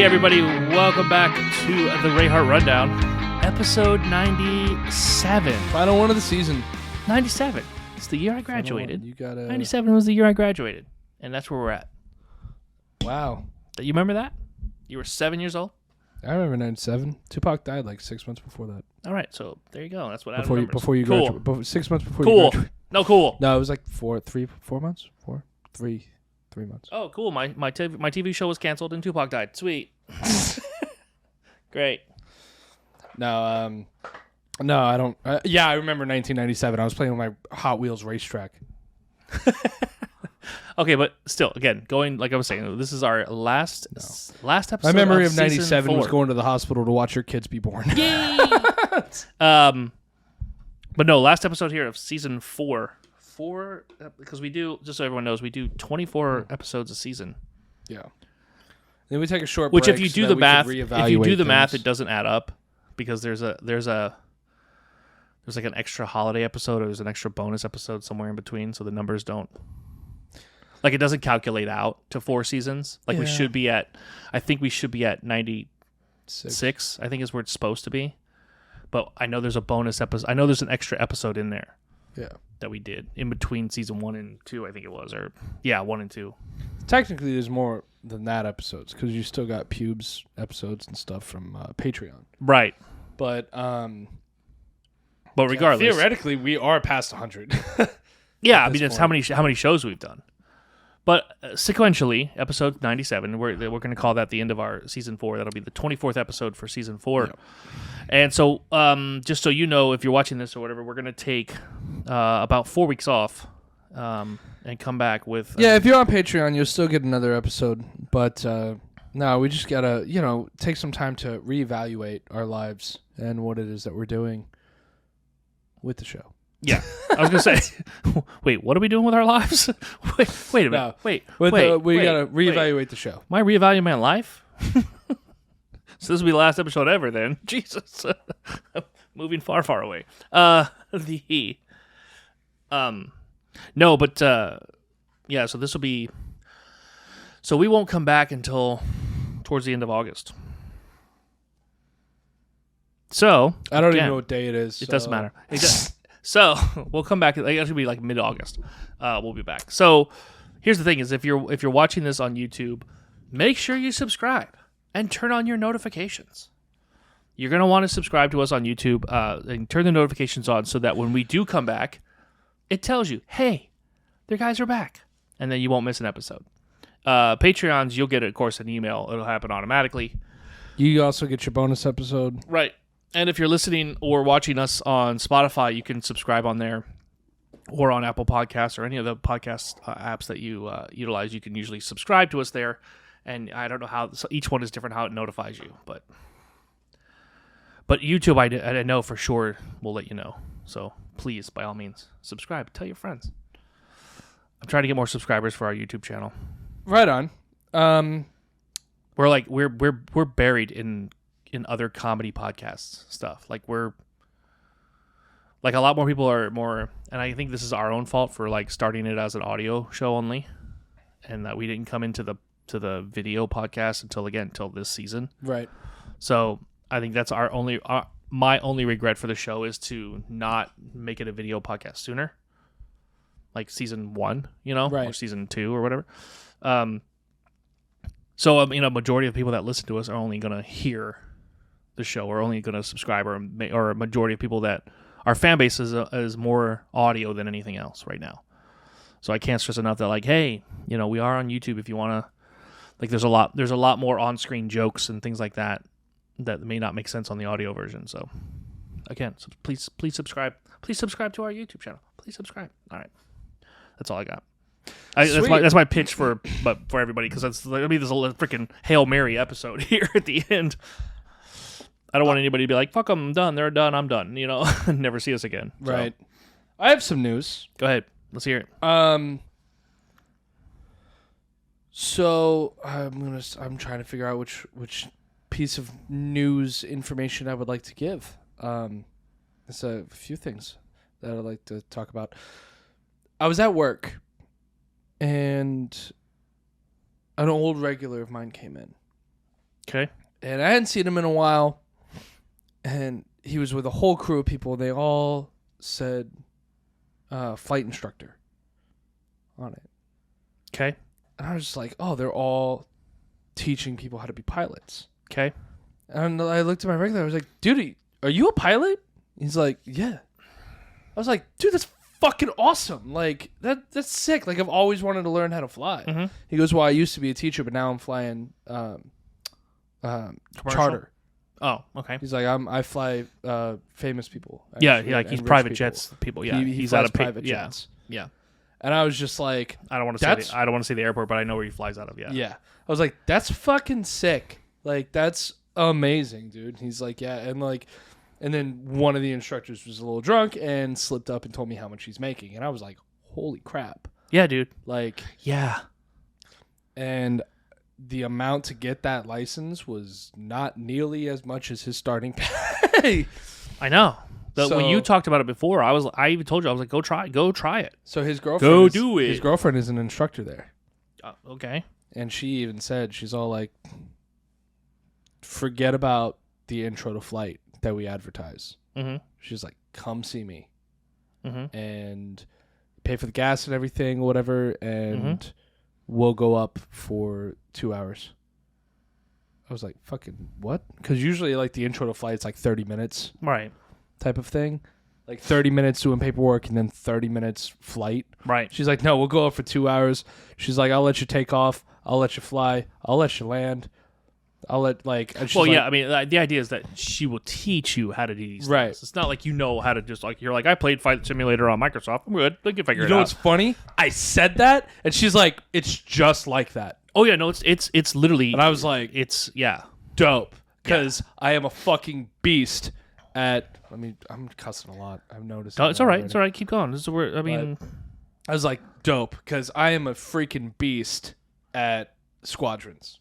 Hey everybody, welcome back to the Rayhart Rundown, episode 97. Final one of the season. 97. It's the year I graduated. 97 97 was the year I graduated, and that's where we're at. Wow. You remember that? You were 7 years old? I remember 97. Tupac died like 6 months before that. All right, so there you go. That's what I remember. Before you cool. graduated. 6 months before Cool. you graduated. No, cool. No, it was like 4 months? 3 months. Oh, cool. My TV show was canceled and Tupac died. Sweet. Great. No, I don't. Yeah, I remember 1997. I was playing with my Hot Wheels racetrack. Okay, but still, again, going like I was saying, this is our last episode. My memory of season 97 was 4. going to the hospital to watch your kids be born. Yay! But no, last episode here of season 4. Because we do, just so everyone knows, we do 24 episodes a season. Yeah. Then we take a short Which, break. if you do the math, it doesn't add up because there's like an extra holiday episode or there's an extra bonus episode somewhere in between, so the numbers don't. Like, it doesn't calculate out to 4 seasons. Like, we should be at, I think we should be at 96, I think is where it's supposed to be. But I know there's a bonus episode. I know there's an extra episode in there. Yeah. That we did in between season 1 and 2, I think it was. 1 and 2. Technically, there's more than that episodes because you still got pubes episodes and stuff from Patreon. Right. But regardless, theoretically, we are past 100. Yeah, I mean, it's how many shows we've done. But sequentially, episode 97, we're going to call that the end of our season 4. That'll be the 24th episode for season 4. Yep. And so, just so you know, if you're watching this or whatever, we're going to take about 4 weeks off and come back with... yeah, if you're on Patreon, you'll still get another episode. But no, we just got to, take some time to reevaluate our lives and what it is that we're doing with the show. Yeah, I was going to say, wait, what are we doing with our lives? wait a minute. No, we got to reevaluate the show. Am I reevaluating my life? So this will be the last episode ever then. Jesus. Moving far, far away. No, but, yeah, so this will be... So we won't come back until towards the end of August. So... I don't even know what day it is. It doesn't matter. So we'll come back. It should be like mid-August. We'll be back. So here's the thing: is if you're watching this on YouTube, make sure you subscribe and turn on your notifications. You're gonna want to subscribe to us on YouTube and turn the notifications on so that when we do come back, it tells you, "Hey, their guys are back," and then you won't miss an episode. Patreons, you'll get, of course, an email. It'll happen automatically. You also get your bonus episode, right? And if you're listening or watching us on Spotify, you can subscribe on there or on Apple Podcasts or any of the podcast apps that you utilize. You can usually subscribe to us there. And I don't know how each one is different, how it notifies you. But YouTube, I know for sure will let you know. So please, by all means, subscribe. Tell your friends. I'm trying to get more subscribers for our YouTube channel. Right on. We're buried in other comedy podcasts stuff. Like a lot more people are more, and I think this is our own fault for like starting it as an audio show only, and that we didn't come into the video podcast until this season. Right. So I think that's my only regret for the show is to not make it a video podcast sooner, like season 1, right. Or season 2 or whatever. So a majority of people that listen to us are only going to hear the show, or only going to subscribe, or a majority of people that our fan base is more audio than anything else right now. So I can't stress enough that, like, hey, we are on YouTube if you want to. Like, there's a lot more on-screen jokes and things like that may not make sense on the audio version. So again, please subscribe. Please subscribe to our YouTube channel. Please subscribe. All right, that's all I got. That's my pitch for everybody, because that's gonna be this freaking Hail Mary episode here at the end. I don't want anybody to be like, fuck them, I'm done, they're done, I'm done, never see us again. Right. So. I have some news. Go ahead. Let's hear it. So I'm trying to figure out which piece of news information I would like to give. There's a few things that I'd like to talk about. I was at work, and an old regular of mine came in. Okay. And I hadn't seen him in a while. And he was with a whole crew of people. They all said flight instructor on it. Okay. And I was just like, oh, they're all teaching people how to be pilots. Okay. And I looked at my regular. I was like, dude, are you a pilot? He's like, yeah. I was like, dude, that's fucking awesome. Like, that's sick. Like, I've always wanted to learn how to fly. Mm-hmm. He goes, well, I used to be a teacher, but now I'm flying charter. Oh, okay. He's like, I fly famous people. Yeah, actually, like he's and private rich jets people. Yeah, He he's flies out of private jets. Yeah. And I was just like, I don't want to say the airport, but I know where he flies out of. Yeah. yeah. I was like, that's fucking sick. Like, that's amazing, dude. He's like, yeah. And then one of the instructors was a little drunk and slipped up and told me how much he's making. And I was like, holy crap. Yeah, dude. Like, yeah. And the amount to get that license was not nearly as much as his starting pay. I know. So, when you talked about it before, I even told you, I was like, go try it. So his girlfriend do it. His girlfriend is an instructor there. Okay. And she even said, she's all like, forget about the intro to flight that we advertise. Mm-hmm. She's like, come see me. Mm-hmm. And pay for the gas and everything, whatever, and we'll go up for 2 hours. I was like, fucking what? Because usually, like, the intro to flight's like 30 minutes. Right. Type of thing. Like 30 minutes doing paperwork and then 30 minutes flight. Right. She's like, no, we'll go up for 2 hours. She's like, I'll let you take off. I'll let you fly. I'll let you land. I'll let, like... Well, yeah, I mean, the idea is that she will teach you how to do these things. Right. It's not like you know how to just, like, you're like, I played Flight Simulator on Microsoft. I'm good. I can figure it out. You know what's funny? I said that, and she's like, it's just like that. Oh, yeah, no, it's literally... And I was like... It's, yeah. Dope. Because I am a fucking beast at... I'm cussing a lot. I've noticed. It's all right. It's all right. Keep going. This is where, I mean... I was like, dope, because I am a freaking beast at squadrons.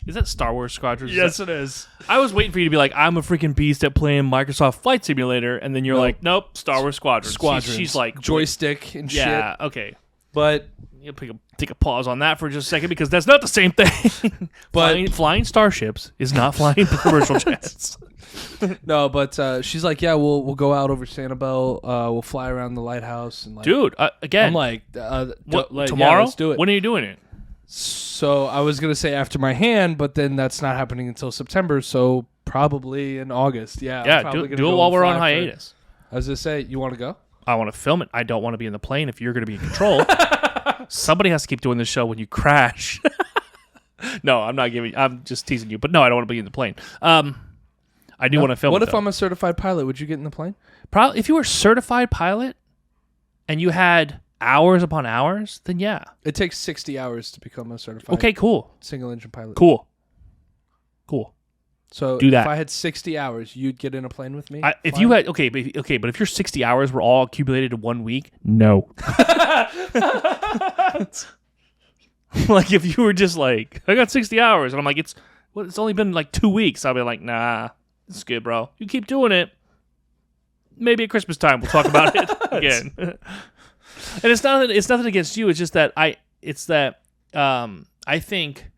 Is that Star Wars Squadrons? Yes, it is. I was waiting for you to be like, I'm a freaking beast at playing Microsoft Flight Simulator, and then you're like, nope, Star Wars Squadrons. She's like... Joystick and shit. Yeah, okay. But... You take a pause on that for just a second, because that's not the same thing. But flying starships is not flying commercial jets. No, but she's like, yeah, we'll go out over Sanibel. We'll fly around the lighthouse. And like, dude, again, I'm like, tomorrow? Yeah, let's do it. When are you doing it? So I was going to say after my hand, but then that's not happening until September, so probably in August. Yeah, do it while we're on hiatus. I was going to say, you want to go? I want to film it. I don't want to be in the plane if you're going to be in control. Somebody has to keep doing this show when you crash. No, I'm just teasing you. But no, I don't want to be in the plane. I do want to film it. What if I'm a certified pilot? Would you get in the plane? Probably, if you were a certified pilot and you had hours upon hours, then yeah. It takes 60 hours to become a certified Okay, cool. single engine pilot. Cool. So do that. If I had 60 hours, you'd get in a plane with me? If you had but if your 60 hours were all accumulated in 1 week, no. Like if you were just like, I got 60 hours, and I'm like, it's only been like 2 weeks. I'll be like, nah, it's good, bro. You keep doing it. Maybe at Christmas time we'll talk about it again. And it's nothing against you. It's just that I think.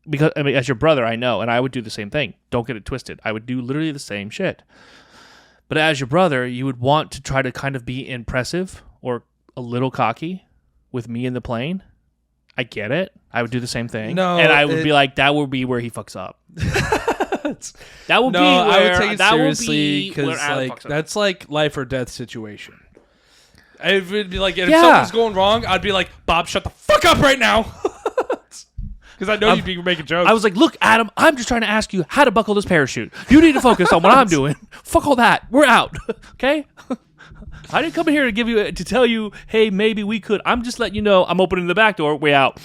Because, I mean, as your brother, I know, and I would do the same thing. Don't get it twisted. I would do literally the same shit. But as your brother, you would want to try to kind of be impressive or a little cocky with me in the plane. I get it. I would do the same thing. No, and I would be like, that would be where he fucks up. That would be where I would take it seriously because like that's like life or death situation. It would be like, if Yeah. something's going wrong, I'd be like, Bob, shut the fuck up right now. Because I know you'd be making jokes. I was like, look, Adam, I'm just trying to ask you how to buckle this parachute. You need to focus on what I'm doing. Fuck all that. We're out. Okay? I didn't come in here to tell you, hey, maybe we could. I'm just letting you know I'm opening the back door. Way out.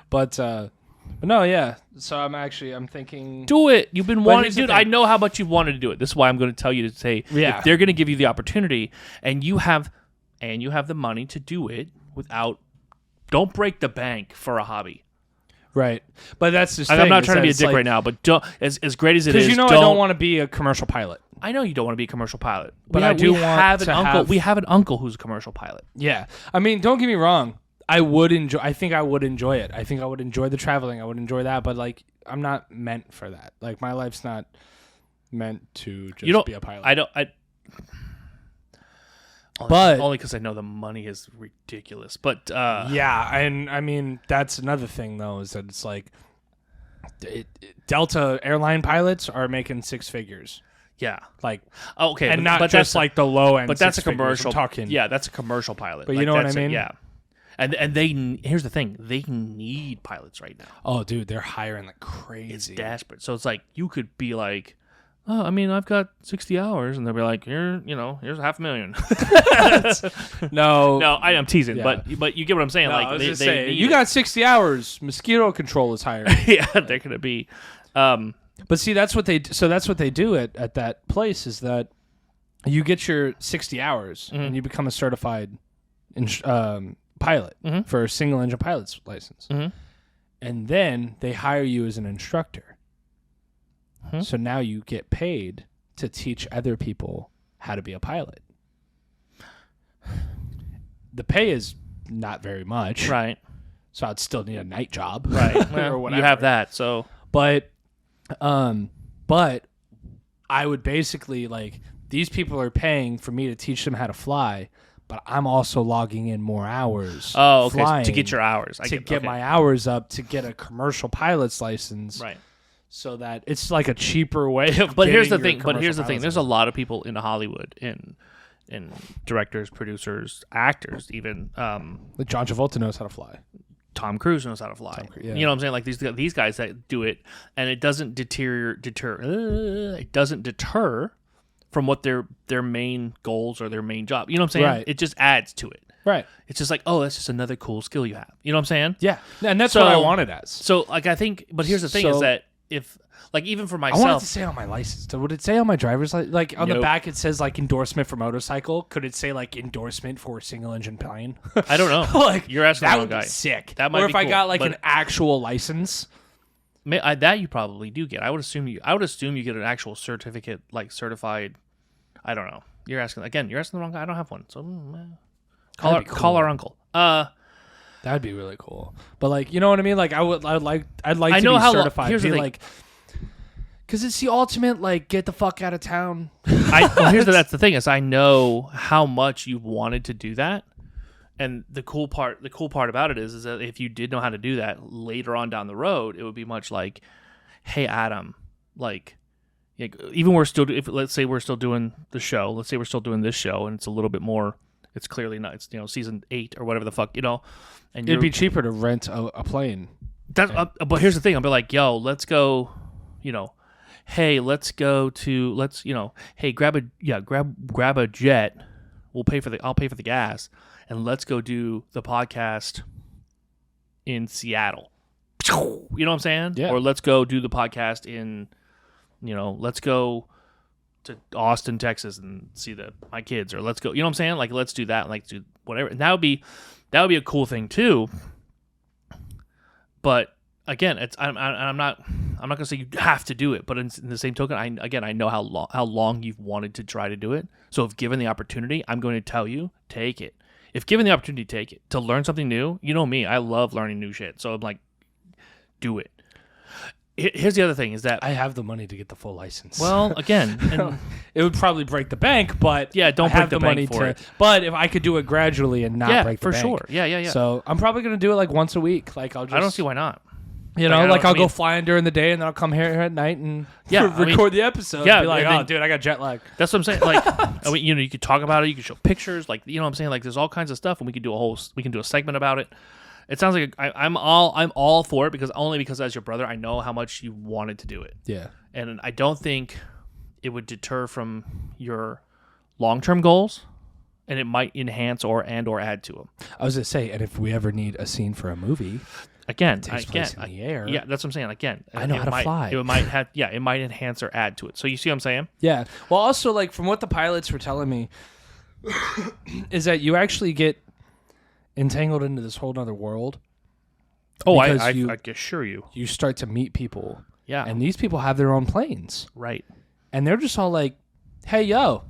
But no, yeah. So I'm thinking. Do it. You've been wanting, here's the dude. thing. I know how much you've wanted to do it. This is why I'm going to tell you to say, Yeah. if they're going to give you the opportunity, and you have the money to do it without. Don't break the bank for a hobby. Right. But that's just. I'm not trying to be a dick right now, but don't, as great as it is, because I don't want to be a commercial pilot. I know you don't want to be a commercial pilot, But I do want have to an uncle. have- We have an uncle who's a commercial pilot. Yeah. I mean, don't get me wrong. I would enjoy. I think I would enjoy it. I think I would enjoy the traveling. I would enjoy that. But like, I'm not meant for that. Like, my life's not meant to just be a pilot. I don't. But only because I know the money is ridiculous. But yeah, and I mean that's another thing though, is that it's like Delta airline pilots are making six figures. Yeah, like okay, and not just like the low end. But that's a commercial. Talking, yeah, that's a commercial pilot. But like, you know what I mean? Yeah, and they here's the thing: they need pilots right now. Oh, dude, they're hiring like crazy. It's desperate. So it's like you could be like, oh, I mean, I've got 60 hours, and they'll be like, here's $500,000. No, I'm teasing, yeah. but you get what I'm saying. No, like I was they just saying, need you got 60 hours. Mosquito control is hiring. yeah, they're gonna be. But see, that's what they do at that place, is that you get your 60 hours and you become a certified pilot for a single engine pilot's license, and then they hire you as an instructor. So now you get paid to teach other people how to be a pilot. The pay is not very much, Right. So I'd still need a night job, Right. or whatever. You have that, so. But I would basically, like, these people are paying for me to teach them how to fly, but I'm also logging in more hours. Oh, okay. Flying To get your hours. to get my hours up to get a commercial pilot's license. Right. So that it's like a cheaper way of. But here's the getting thing. your There's a lot of people in Hollywood, in directors, producers, actors, even. Like John Travolta knows how to fly. Tom Cruise knows how to fly. Yeah. You know what I'm saying? Like these guys that do it, and it doesn't deter from what their main goals or their main job. You know what I'm saying? Right. It just adds to it. Right. It's just like, oh, that's just another cool skill you have. You know what I'm saying? Yeah, and that's what I wanted as. So like I think, but here's the thing: is that if like even for I myself, wanted to say on my license. Would it say on my driver's license? Like on the Nope. back, it says like endorsement for motorcycle. Could it say like endorsement for single engine plane? I don't know. Like You're asking that the would wrong be guy. sick. That might or be if I cool, got like but- an actual license. That you probably do get. I would assume you get an actual certificate, like certified. I don't know. You're asking the wrong guy. I don't have one. So That'd be cool. call our uncle. That'd be really cool. But like, you know what I mean? Like I'd like I to know be how certified. here's the be thing. like, because it's the ultimate like get the fuck out of town. That's the thing is I know how much you wanted to do that, and the cool part about it is that if you did know how to do that later on down the road, it would be much like, hey Adam, like even let's say we're still doing the show, let's say we're still doing this show, and it's a little bit more. It's clearly not. It's season 8 or whatever the fuck and It'd be cheaper to rent a plane. That's but here's the thing. I'll be like, yo, let's go. Hey, let's go to hey, grab a jet. I'll pay for the gas, and let's go do the podcast in Seattle. You know what I'm saying? Yeah. Or let's go do the podcast in, let's go to Austin, Texas, and see my kids. Or let's go. You know what I'm saying? Like let's do that. Like do whatever. And that would be a cool thing too. But again, I'm not gonna say you have to do it, but in the same token, I know how long you've wanted to try to do it. So if given the opportunity, I'm going to tell you, take it. If given the opportunity, take it to learn something new. You know me, I love learning new shit. So I'm like, do it. Here's the other thing: is that I have the money to get the full license. well, again, and, it would probably break the bank, but yeah, don't I have break the money bank for it. But if I could do it gradually and not break the for bank, sure. Yeah. So I'm probably gonna do it like once a week. Like I'll just I don't see why not. I'll go flying during the day and then I'll come here at night and record the episode. Yeah, be like, I oh, dude, I got jet lag. That's what I'm saying. Like, I mean, you could talk about it. You could show pictures. Like, you know what I'm saying? Like, there's all kinds of stuff, and we can do a segment about it. It sounds like I'm all for it because as your brother, I know how much you wanted to do it. Yeah. And I don't think it would deter from your long-term goals, and it might enhance or add to them. I was gonna say, and if we ever need a scene for a movie, Again, takes place in the air. Yeah, that's what I'm saying. Again, I know how to fly. It might enhance or add to it. So you see what I'm saying? Yeah. Well, also, like, from what the pilots were telling me, is that you actually get entangled into this whole other world. Oh, because I assure you. You start to meet people. Yeah. And these people have their own planes. Right. And they're just all like, hey, yo,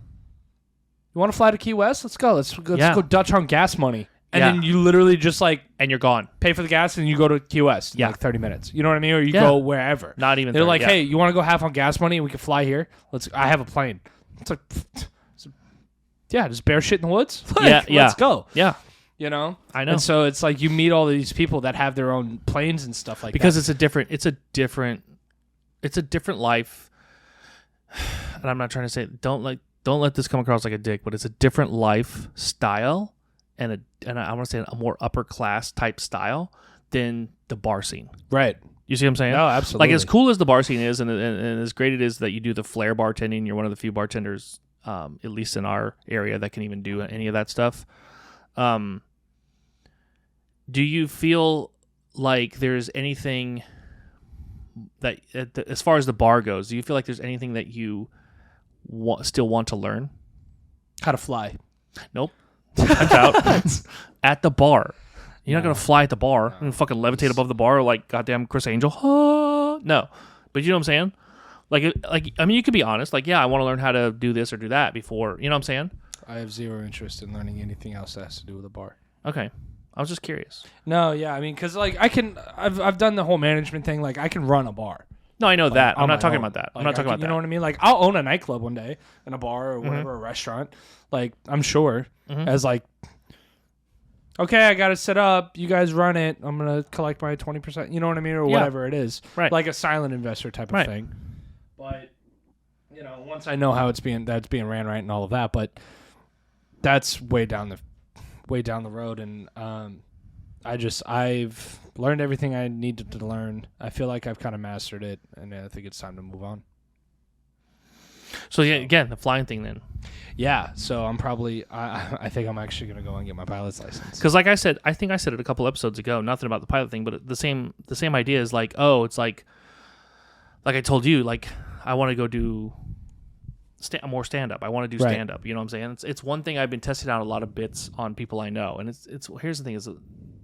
you want to fly to Key West? Let's go. Let's go Dutch on gas money. And then you literally just like and you're gone. pay for the gas and you go to QS in like 30 minutes. You know what I mean? Or you go wherever. Not even. They're 30, like, hey, you want to go half on gas money and we can fly here? I have a plane. It's like, just bear shit in the woods. Like, let's go. Yeah. You know, I know. And so it's like you meet all these people that have their own planes and stuff like because that. it's a different life. And I'm not trying to say don't let this come across like a dick, but it's a different lifestyle and I want to say a more upper class type style than the bar scene. Right. You see what I'm saying? No, absolutely. Like as cool as the bar scene is, and as great it is that you do the flair bartending, you're one of the few bartenders, at least in our area, that can even do any of that stuff. Do you feel like there's anything that, as far as the bar goes, do you feel like there's anything that you still want to learn? How to fly. Nope. Time's out. At the bar. You're not going to fly at the bar and fucking levitate above the bar like goddamn Chris Angel. No. But you know what I'm saying? Like I mean, you could be honest. Like, yeah, I want to learn how to do this or do that before. You know what I'm saying? I have zero interest in learning anything else that has to do with a bar. Okay. I was just curious. No, yeah, I mean, because like I've done the whole management thing. Like I can run a bar. No, I know that. I'm not talking about that. I'm not talking about that. You know what I mean? Like I'll own a nightclub one day and a bar or whatever, a restaurant. Like I'm sure as like, okay, I got it set up. You guys run it. I'm gonna collect my 20%. You know what I mean, or whatever it is. Right. Like a silent investor type of thing. But you know, once I know how that's being ran right and all of that, but that's way down the road, and I've learned everything I needed to learn. I feel like I've kind of mastered it, and I think it's time to move on. So yeah, again, the flying thing then. Yeah, so I'm probably I think I'm actually gonna go and get my pilot's license. Because like I said, I think I said it a couple episodes ago. Nothing about the pilot thing, but the same idea is like, oh, it's like I told you, like I want to go do more stand up. I want to do stand up. You know what I'm saying? It's one thing. I've been testing out a lot of bits on people I know, and it's here's the thing is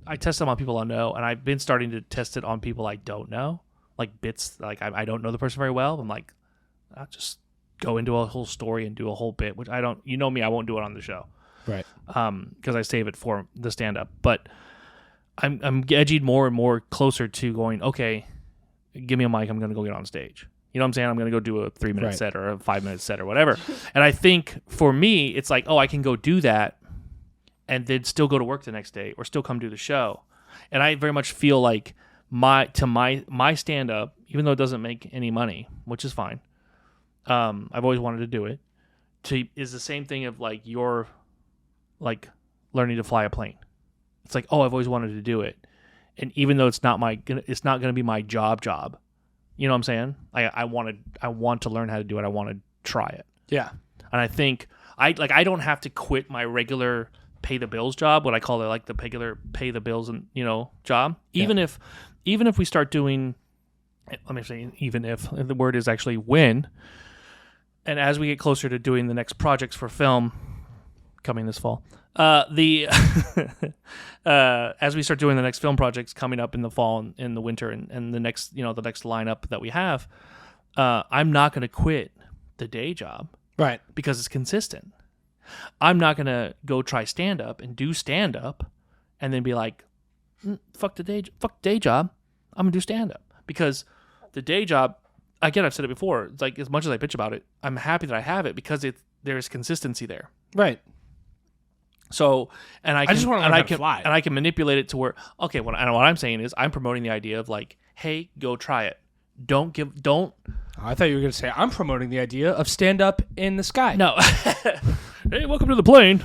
I test them on people I know, and I've been starting to test it on people I don't know, like bits. Like I don't know the person very well. I'm like, I'll just go into a whole story and do a whole bit, which I don't. You know me, I won't do it on the show, right? Because I save it for the stand up. But I'm edging more and more closer to going. Okay, give me a mic. I'm going to go get on stage. You know what I'm saying? I'm going to go do a 3-minute set or a 5-minute set or whatever. And I think for me, it's like, oh, I can go do that and then still go to work the next day or still come do the show. And I very much feel like my stand-up, even though it doesn't make any money, which is fine, I've always wanted to do it, is the same thing of like you're like learning to fly a plane. It's like, oh, I've always wanted to do it. And even though it's not going to be my job, you know what I'm saying? I want to learn how to do it. I want to try it. Yeah. And I think I don't have to quit my regular pay the bills job, what I call it, like the regular pay the bills and job. Even if we start doing, let me say, even if the word is actually when, and as we get closer to doing the next projects for film coming this fall, as we start doing the next film projects coming up in the fall and in the winter and the next lineup that we have, I'm not going to quit the day job, right? Because it's consistent. I'm not going to go try stand up and do stand up and then be like, fuck the day job. I'm going to do stand up because the day job, again, I've said it before. It's like, as much as I bitch about it, I'm happy that I have it because there's consistency there. Right. So, and I just want to learn how to fly. And I can manipulate it to where, okay, what I'm saying is I'm promoting the idea of like, hey, go try it. Don't. I thought you were going to say I'm promoting the idea of stand up in the sky. No. Hey, welcome to the plane.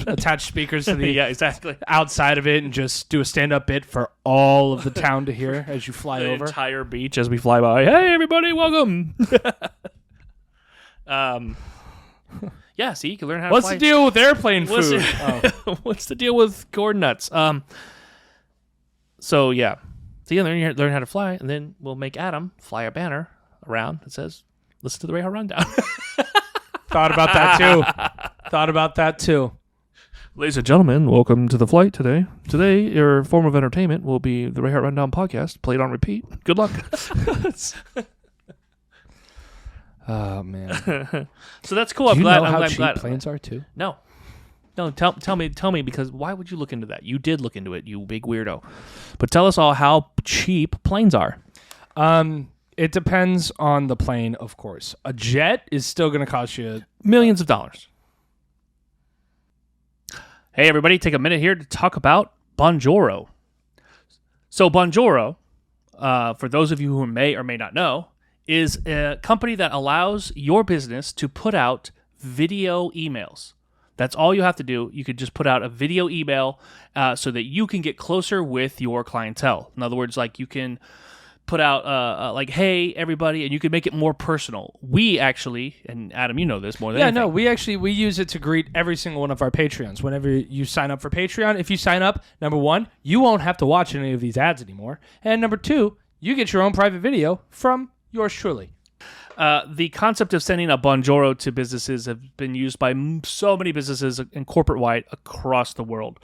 Attach speakers to the exactly outside of it and just do a stand up bit for all of the town to hear as you fly over. Entire beach as we fly by. Hey, everybody, welcome. Yeah, see, you can learn how to fly. What's the deal with airplane food? What's the deal with corn nuts? So, yeah. So, yeah, learn how to fly, and then we'll make Adam fly a banner around that says, listen to the Rayhart Rundown. Thought about that, too. Ladies and gentlemen, welcome to the flight today. Today, your form of entertainment will be the Rayhart Rundown podcast, played on repeat. Good luck. Oh man! So that's cool. Do you know how cheap planes are too? No. No, tell me, because why would you look into that? You did look into it, you big weirdo. But tell us all how cheap planes are. It depends on the plane, of course. A jet is still going to cost you millions of dollars. Hey, everybody, take a minute here to talk about Bonjoro. So Bonjoro, for those of you who may or may not know, is a company that allows your business to put out video emails. That's all you have to do. You could just put out a video email so that you can get closer with your clientele. In other words, like you can put out like, hey, everybody, and you can make it more personal. We actually, and Adam, you know this more than anything. we use it to greet every single one of our Patreons. Whenever you sign up for Patreon, if you sign up, number one, you won't have to watch any of these ads anymore. And number two, you get your own private video from yours truly. The concept of sending a Bonjoro to businesses have been used by so many businesses and corporate-wide across the world.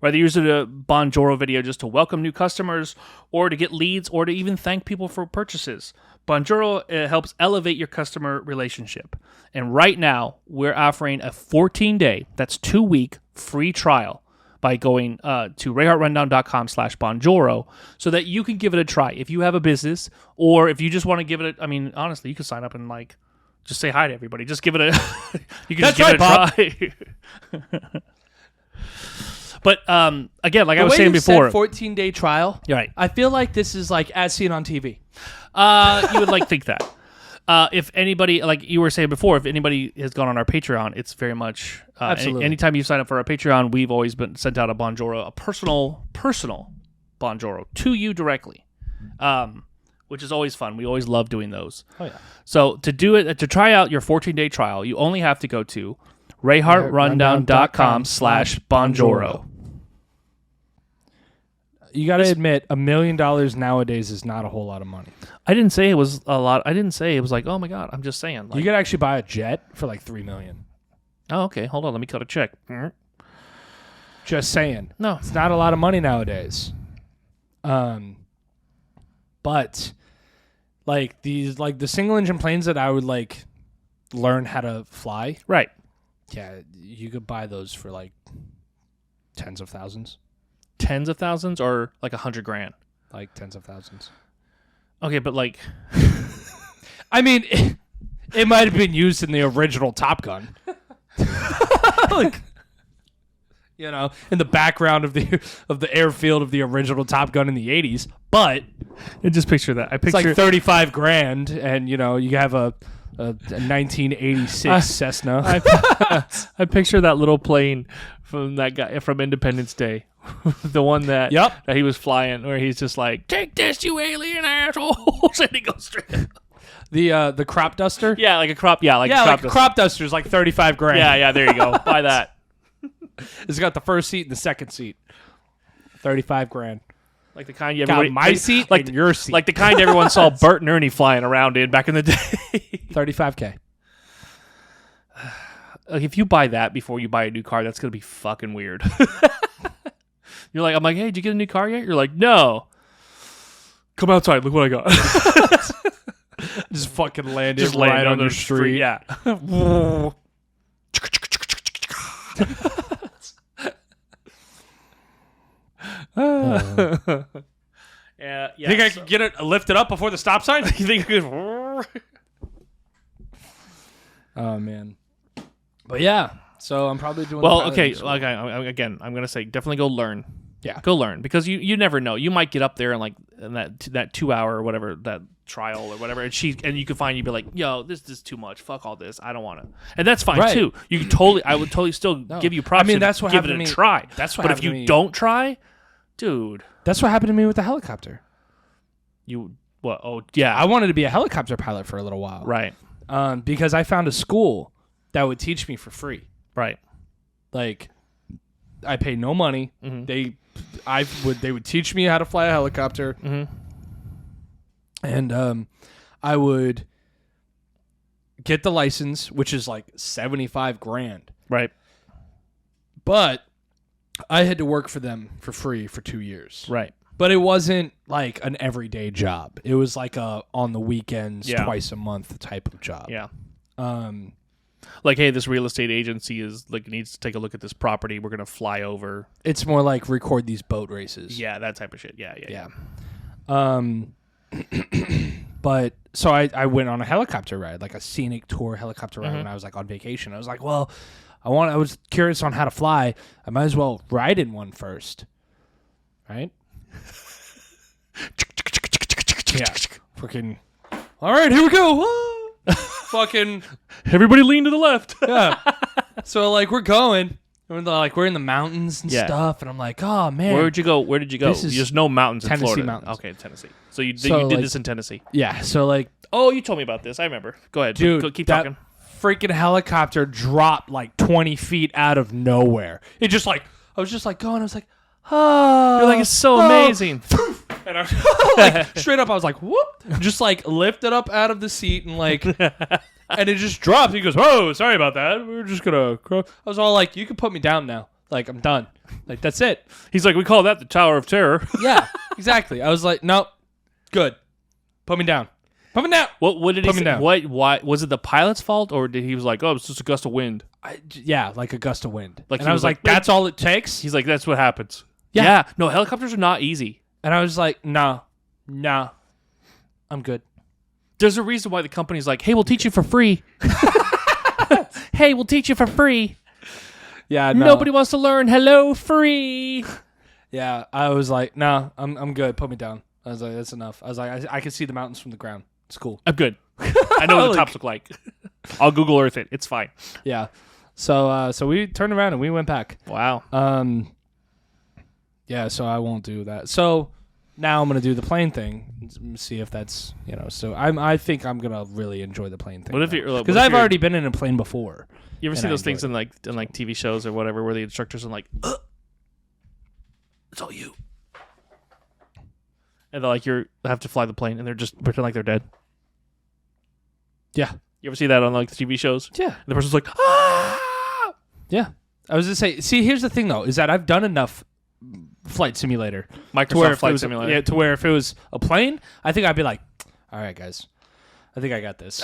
Whether you're using a Bonjoro video just to welcome new customers or to get leads or to even thank people for purchases, Bonjoro helps elevate your customer relationship. And right now, we're offering a 14-day, that's 2-week, free trial by going to rayhartrundown.com/Bonjoro so that you can give it a try. If you have a business or if you just want to give it honestly, you can sign up and like just say hi to everybody. Just give it a you can That's just give right, it a try. But again, like I was way saying you before, said 14-day trial. you're right. I feel like this is like as seen on TV. You would like think that. If anybody, like you were saying before, if anybody has gone on our Patreon, it's very much Absolutely. Anytime you sign up for our Patreon, we've always been sent out a Bonjoro, a personal Bonjoro to you directly, which is always fun. We always love doing those. Oh yeah. So to do it, to try out your 14-day trial, you only have to go to rayhartrundown.com/Bonjoro. You got to admit, $1 million nowadays is not a whole lot of money. I didn't say it was a lot. I didn't say it was like, oh my God. I'm just saying. Like, You could actually buy a jet for like $3 million. oh, okay. Hold on. Let me cut a check. Just saying. No. It's not a lot of money nowadays. But like the single engine planes that I would like learn how to fly. Right. Yeah, you could buy those for like tens of thousands. Tens of thousands or like $100,000? Like tens of thousands. Okay, but like, I mean, it might have been used in the original Top Gun. Like, you know, in the background of the airfield of the original Top Gun in the 80s. But I just picture that. I it's picture like $35,000, and you know, you have a 1986 Cessna. I picture that little plane from that guy from Independence Day, the one that that he was flying, where he's just like, "Take this, you alien assholes," and he goes straight. The crop duster. Yeah, like a crop. Yeah, like a crop duster is like $35,000. Yeah, there you go. Buy that. It's got the first seat and the second seat. $35,000. Like the kind you Got my seat, like and your seat. like the kind everyone saw Bert and Ernie flying around in back in the day. $35,000. Like if you buy that before you buy a new car, that's gonna be fucking weird. You're like, I'm like, hey, did you get a new car yet? You're like, no. Come outside. Look what I got. Just fucking landed Just right laying on the street. Yeah. Yeah. You think I could get it lifted up before the stop sign? You think I could? Oh man. But yeah, so I'm probably doing. Well, the okay. piloting Like again, I'm gonna say definitely go learn. Yeah. Go learn, because you never know. You might get up there and like in that 2 hour or whatever, that trial or whatever, and you can find, you'd be like, yo, this is too much. Fuck all this. I don't want to. And that's fine too. You can I would totally still give you props. I mean, that's what give it happened a to me. try. That's what But if happened to you me. don't try, dude, That's what happened to me with the helicopter. you what? Oh yeah, I wanted to be a helicopter pilot for a little while. right, Because I found a school that would teach me for free. right. Like, I paid no money. Mhm. They would teach me how to fly a helicopter, Mm-hmm. and I would get the license, which is like $75,000. Right, But I had to work for them for free for 2 years. right. But it wasn't like an everyday job. It was like a on the weekends, Yeah. twice a month type of job. Yeah. Like, hey, this real estate agency is like needs to take a look at this property. We're gonna fly over. It's more like record these boat races. Yeah, that type of shit. Yeah. But so I went on a helicopter ride, like a scenic tour helicopter ride when I was like on vacation. I was like, well, I was curious on how to fly. I might as well ride in one first, right? Yeah, freaking. All right, here we go. Fucking. Everybody lean to the left. Yeah. So like we're going. And we're in the mountains and stuff, and I'm like, oh man. Where did you go? There's no mountains in Tennessee Florida. mountains. Okay, Tennessee. So you did this in Tennessee. Yeah. So like, oh, you told me about this. I remember. Go ahead, dude. Keep talking. Freaking helicopter dropped like 20 feet out of nowhere. It just like I was just like going. I was like, oh. You're like, it's so amazing. And I was like, straight up, I was like, whoop, just like lifted up out of the seat and like, and it just dropped. He goes, whoa, sorry about that. We were just gonna. I was all like, you can put me down now. Like, I'm done. Like, that's it. He's like, we call that the Tower of Terror. Yeah, exactly. I was like, nope, good. Put me down. Put me down. What did he Put me say? down. Why was it the pilot's fault, or did he was like, oh, it's just a gust of wind? Yeah, like a gust of wind. Like, and I was like, that's all it takes. He's like, that's what happens. Yeah. No, helicopters are not easy. And I was like, nah, I'm good. There's a reason why the company's like, hey, we'll teach you for free. Hey, we'll teach you for free. Yeah, no. Nobody wants to learn. Hello, free. Yeah, I was like, no, I'm good. Put me down. I was like, that's enough. I was like, I can see the mountains from the ground. It's cool. I'm good. I know what the tops look like. I'll Google Earth it. It's fine. Yeah. So we turned around and we went back. Wow. Yeah, so I won't do that. So now I'm gonna do the plane thing. See if that's So I think I'm gonna really enjoy the plane thing. What if you're because I've already been in a plane before. You ever see those things in like TV shows or whatever where the instructors are like, it's all you, and they're like they have to fly the plane and they're just pretend like they're dead. Yeah. You ever see that on like the TV shows? Yeah. And the person's like, ah. Yeah. I was just say. See, here's the thing though, is that I've done enough flight simulator, Microsoft Flight Simulator. Yeah, to where if it was a plane, I think I'd be like, all right, guys, I think I got this.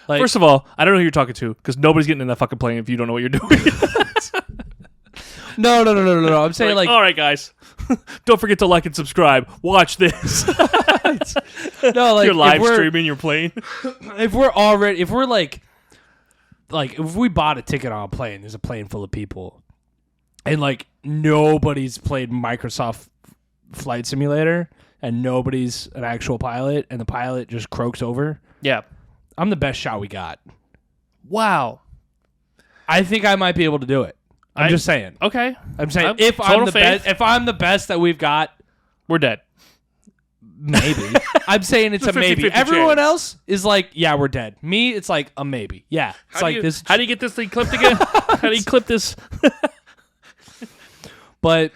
Like, first of all, I don't know who you're talking to because nobody's getting in that fucking plane if you don't know what you're doing. No. I'm saying like all right, guys, don't forget to like and subscribe. Watch this. no, like you're live streaming your plane. If we bought a ticket on a plane, there's a plane full of people, and like nobody's played Microsoft Flight Simulator, and nobody's an actual pilot, and the pilot just croaks over. Yeah. I'm the best shot we got. Wow. I think I might be able to do it. I'm just saying. Okay. I'm saying if I'm the best that we've got, we're dead. Maybe. I'm saying it's a maybe. Everyone else is like, yeah, we're dead. Me, it's like a maybe. Yeah. It's this. How do you get this thing clipped again? How do you clip this? But,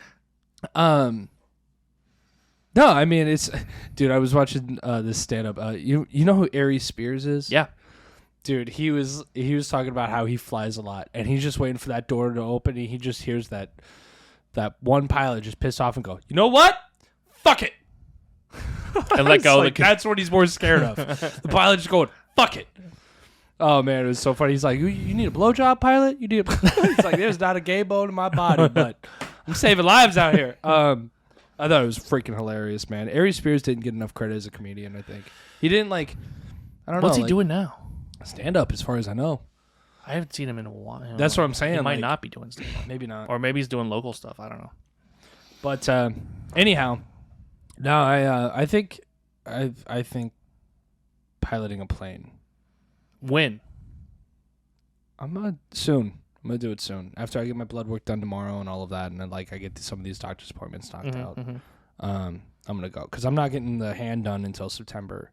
no, I mean, it's, dude, I was watching this stand-up. You know who Aries Spears is? Yeah. Dude, he was talking about how he flies a lot, and he's just waiting for that door to open, and he just hears that one pilot just piss off and go, you know what? Fuck it. And let go. Like, that's what he's more scared of. The pilot just going, fuck it. Oh, man, it was so funny. He's like, you need a blowjob, pilot? You need a He's like, there's not a gay bone in my body, but I'm saving lives out here. I thought it was freaking hilarious, man. Aries Spears didn't get enough credit as a comedian, I think. He didn't, I don't know. What's he doing now? Stand-up, as far as I know. I haven't seen him in a while. That's what I'm saying. He might not be doing stand-up. Maybe not. Or maybe he's doing local stuff. I don't know. But anyhow, no, I think piloting a plane. When? I'm gonna do it soon. After I get my blood work done tomorrow and all of that, and then I get some of these doctor's appointments knocked out. Mm-hmm. I'm gonna go because I'm not getting the hand done until September.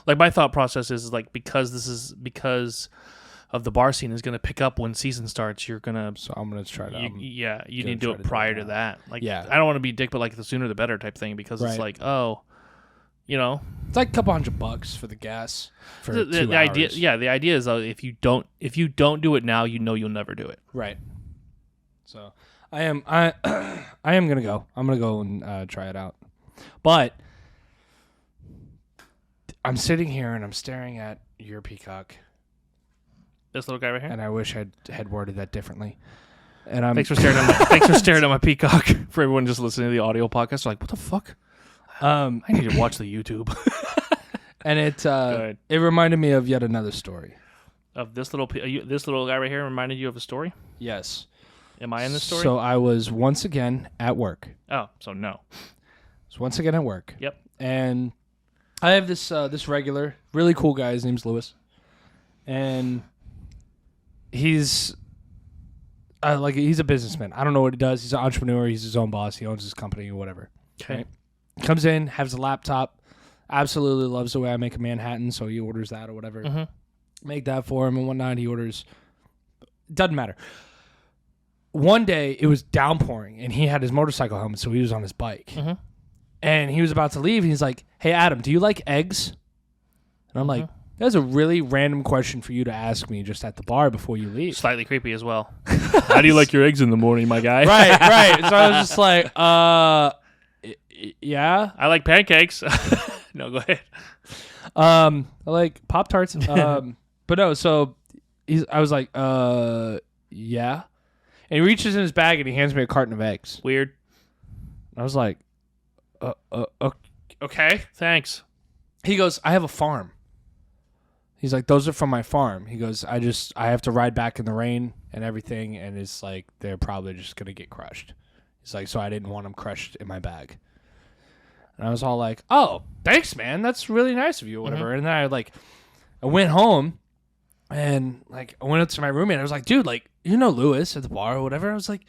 Like, my thought process is because of the bar scene is going to pick up when season starts. You're gonna. So I'm gonna try to. You need to do it prior to that. Like, yeah. I don't want to be dick, but the sooner the better type thing because it's like, oh, it's like a couple $100 for the gas for the 2 hours. idea. Yeah, the idea is if you don't do it now, you'll never do it. Right. So I am gonna go. I'm gonna go and try it out, but. I'm sitting here and I'm staring at your peacock, This little guy right here. And I wish I had worded that differently. And Thanks for staring at my peacock. For everyone just listening to the audio podcast, they're like, what the fuck? I need to watch the YouTube. And it reminded me of yet another story. Of this little guy right here reminded you of a story? Yes. Am I in this story? So I was once again at work. Oh, so no. Once again at work. Yep. And I have this regular, really cool guy. His name's Lewis. And he's a businessman. I don't know what he does. He's an entrepreneur. He's his own boss. He owns his company or whatever. Okay. Right? Comes in, has a laptop. Absolutely loves the way I make a Manhattan, so he orders that or whatever. Mm-hmm. Make that for him, and one night he orders. Doesn't matter. One day it was downpouring, and he had his motorcycle helmet, so he was on his bike. Mm-hmm. And he was about to leave, and he's like, "Hey, Adam, do you like eggs?" And I'm like, "That's a really random question for you to ask me just at the bar before you leave." Slightly creepy as well. How do you like your eggs in the morning, my guy? Right. So I was just like, yeah. I like pancakes. No, go ahead. I like Pop-Tarts. But no, so I was like, yeah. And he reaches in his bag and he hands me a carton of eggs. Weird. I was like, okay. Thanks. He goes, I have a farm. He's like, those are from my farm. He goes, I have to ride back in the rain and everything, and it's like they're probably just gonna get crushed. He's like, so I didn't want them crushed in my bag. And I was all like, oh, thanks, man. That's really nice of you, or whatever. And then I went home and I went up to my roommate. I was like, dude, Lewis at the bar or whatever. I was like,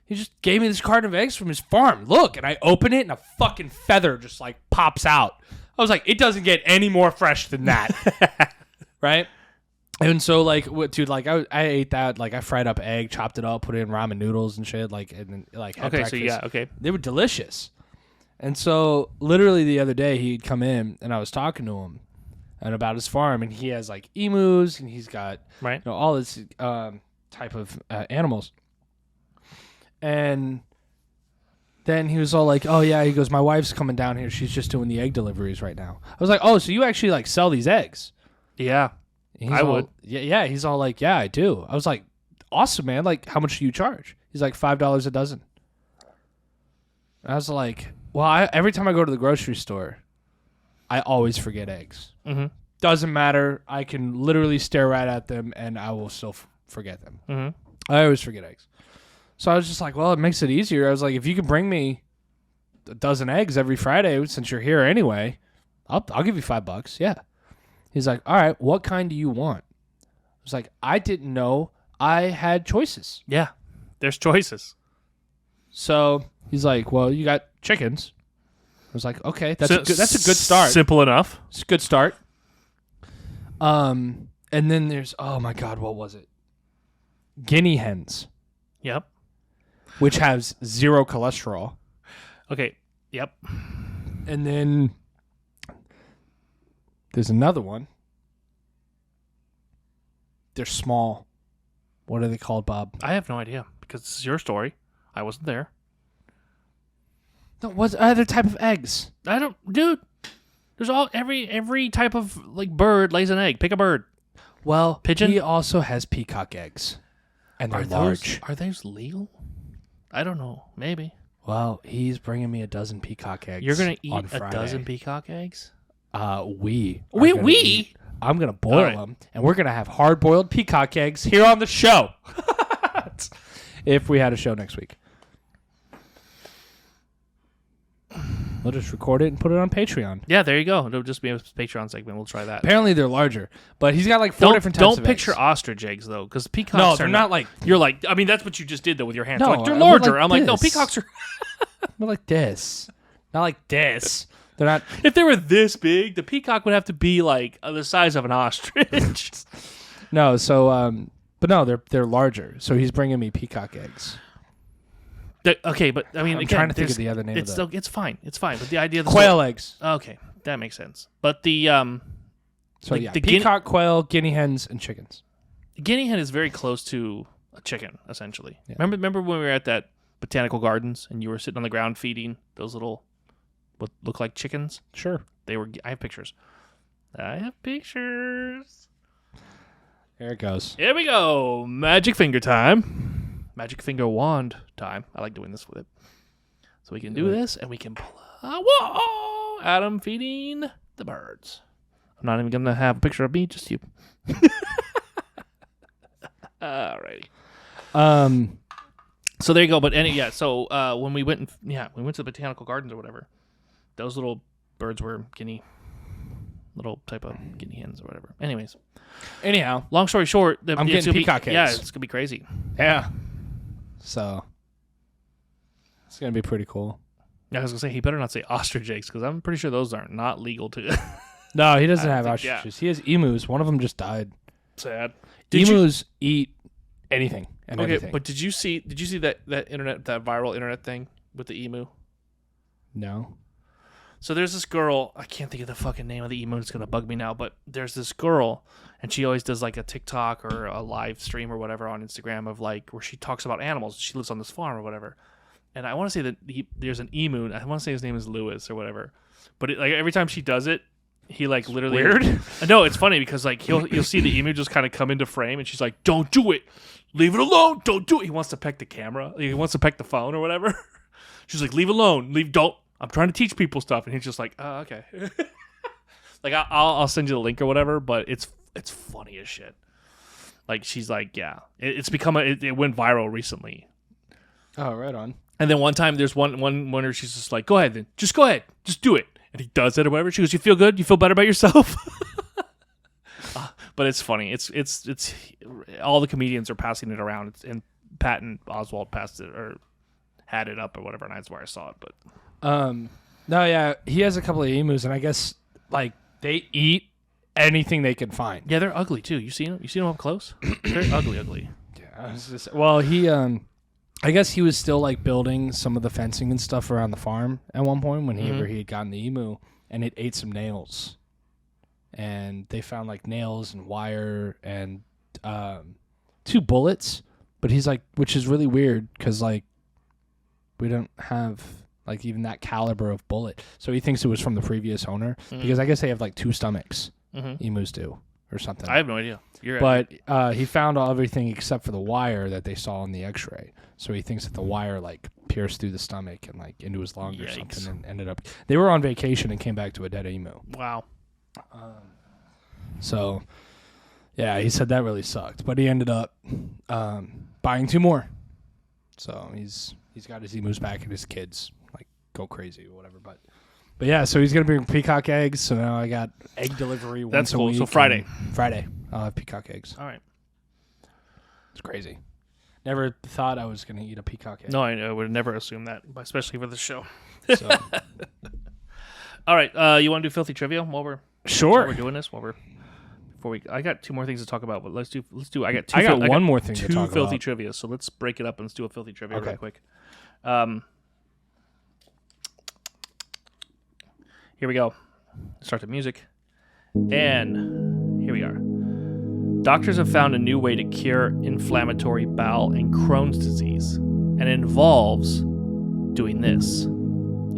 he just gave me this carton of eggs from his farm. Look, and I open it and a fucking feather just pops out. I was like, it doesn't get any more fresh than that. Right? And so I ate that, I fried up egg, chopped it up, put it in ramen noodles and shit, had Okay, breakfast. so yeah, okay. They were delicious. And so literally the other day he'd come in and I was talking to him and about his farm, and he has emus and he's got all this type of animals. And then he was all like, oh yeah, he goes, my wife's coming down here. She's just doing the egg deliveries right now. I was like, oh, so you actually sell these eggs? Yeah, I would. Yeah, he's all like, yeah, I do. I was like, awesome, man. How much do you charge? He's like, $5 a dozen. And I was like, well, every time I go to the grocery store, I always forget eggs. Mm-hmm. Doesn't matter. I can literally stare right at them and I will still forget them. Mm-hmm. I always forget eggs. So I was just like, well, it makes it easier. I was like, if you can bring me a dozen eggs every Friday since you're here anyway, I'll give you $5. Yeah. He's like, all right, what kind do you want? I was like, I didn't know I had choices. Yeah, there's choices. So he's like, well, you got chickens. I was like, okay, that's a good start. Simple enough. It's a good start. And then there's, oh my God, what was it? Guinea hens. Yep. Which has 0 cholesterol. Okay. Yep. And then there's another one. They're small. What are they called, Bob? I have no idea because this is your story. I wasn't there. No, what's other type of eggs? I don't, dude. There's every type of bird lays an egg. Pick a bird. Well, pigeon. He also has peacock eggs, and they're large. Are those legal? I don't know. Maybe. Well, he's bringing me a dozen peacock eggs. You're gonna eat a dozen peacock eggs? We. I'm gonna boil them, and we're gonna have hard-boiled peacock eggs here on the show. If we had a show next week, we'll just record it and put it on Patreon. Yeah, there you go. It'll just be a Patreon segment. We'll try that. Apparently, they're larger, but he's got 4 different types of eggs. Don't picture ostrich eggs though, because peacocks. No, they're not like. You're like. I mean, that's what you just did though with your hands. No, You're like, they're larger. like I'm like, no, this. peacocks are. Not like this. Not like this. They're not. If they were this big, the peacock would have to be the size of an ostrich. No, so but no, they're larger. So he's bringing me peacock eggs. Okay, but I mean, I'm again, trying to think of the other name. It's fine. It's fine. But the idea of the quail eggs. Okay, that makes sense. But the the peacock, quail, guinea hens, and chickens. Guinea hen is very close to a chicken, essentially. Yeah. Remember when we were at that botanical gardens and you were sitting on the ground feeding those little what look like chickens? Sure. I have pictures. There it goes. Here we go. Magic finger time. Magic finger wand time. I like doing this with it. So we can do this, and we can pull. Whoa! Adam feeding the birds. I'm not even going to have a picture of me, just you. Alrighty. So there you go. But so when we went, we went to the botanical gardens or whatever. Those little birds were little type of guinea hens or whatever. Anyhow, long story short, I'm getting peacock eggs. Yeah, it's gonna be crazy. Yeah. So it's gonna be pretty cool. Yeah, I was gonna say he better not say ostrich eggs because I'm pretty sure those are not legal to. No, he doesn't have ostriches. Yeah. He has emus. One of them just died. Sad. Emus eat anything and everything. But did you see that viral internet thing with the emu? No. So there's this girl, I can't think of the fucking name of the emu, it's going to bug me now, but there's this girl, and she always does like a TikTok or a live stream or whatever on Instagram of like, where she talks about animals. She lives on this farm or whatever. And I want to say that there's an emu, I want to say his name is Lewis or whatever. But every time she does it, he like literally... Weird? No, it's funny because like you'll see the emu just kind of come into frame and she's like, don't do it. Leave it alone. Don't do it. He wants to peck the camera. He wants to peck the phone or whatever. She's like, leave it alone. Don't. I'm trying to teach people stuff, and he's just like, "Oh, okay." Like I'll send you the link or whatever, but it's funny as shit. Like she's like, yeah, it's become it went viral recently. Oh, right on. And then one time there's one where she's just like, go ahead, just do it, and he does it or whatever. She goes, you feel good? You feel better about yourself? But it's funny. It's all the comedians are passing it around, and Patton Oswalt passed it or had it up or whatever, and that's where I saw it, but. No, yeah, he has a couple of emus, and I guess like they eat anything they can find. Yeah, they're ugly too. You seen them? You seen them up close? They're ugly. Yeah, he I guess he was still like building some of the fencing and stuff around the farm at one point when he had gotten the emu, and it ate some nails, and they found like nails and wire and 2 bullets. But he's like, which is really weird because like we don't have. Like even that caliber of bullet. So he thinks it was from the previous owner because I guess they have like 2 stomachs. Emus do or something. I have no idea. But he found everything except for the wire that they saw in the X-ray. So he thinks that the wire like pierced through the stomach and like into his lung or something, and ended up. They were on vacation and came back to a dead emu. Wow. So yeah, he said that really sucked, but he ended up buying 2 more. So he's got his emus back and his kids. Go crazy or whatever, but yeah, so he's gonna bring peacock eggs. So now I got egg delivery once a week. So Friday I'll have peacock eggs. All right, it's crazy. Never thought I was gonna eat a peacock egg. No, I would never assume that, especially for this show. So. All right, you want to do filthy trivia while we're doing this? I got 2 more things to talk about, but let's do. I got one more thing to talk about. 2 filthy trivia, so let's break it up and let's do a filthy trivia real quick. Here we go. Start the music. And here we are. Doctors have found a new way to cure inflammatory bowel and Crohn's disease. And it involves doing this.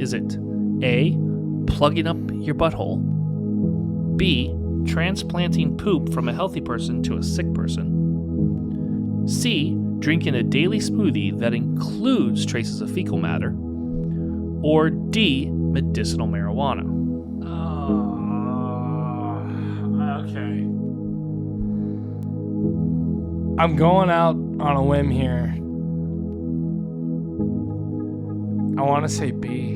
Is it A, plugging up your butthole? B, transplanting poop from a healthy person to a sick person? C, drinking a daily smoothie that includes traces of fecal matter? Or D, medicinal marijuana? Okay. I'm going out on a whim here. I want to say B.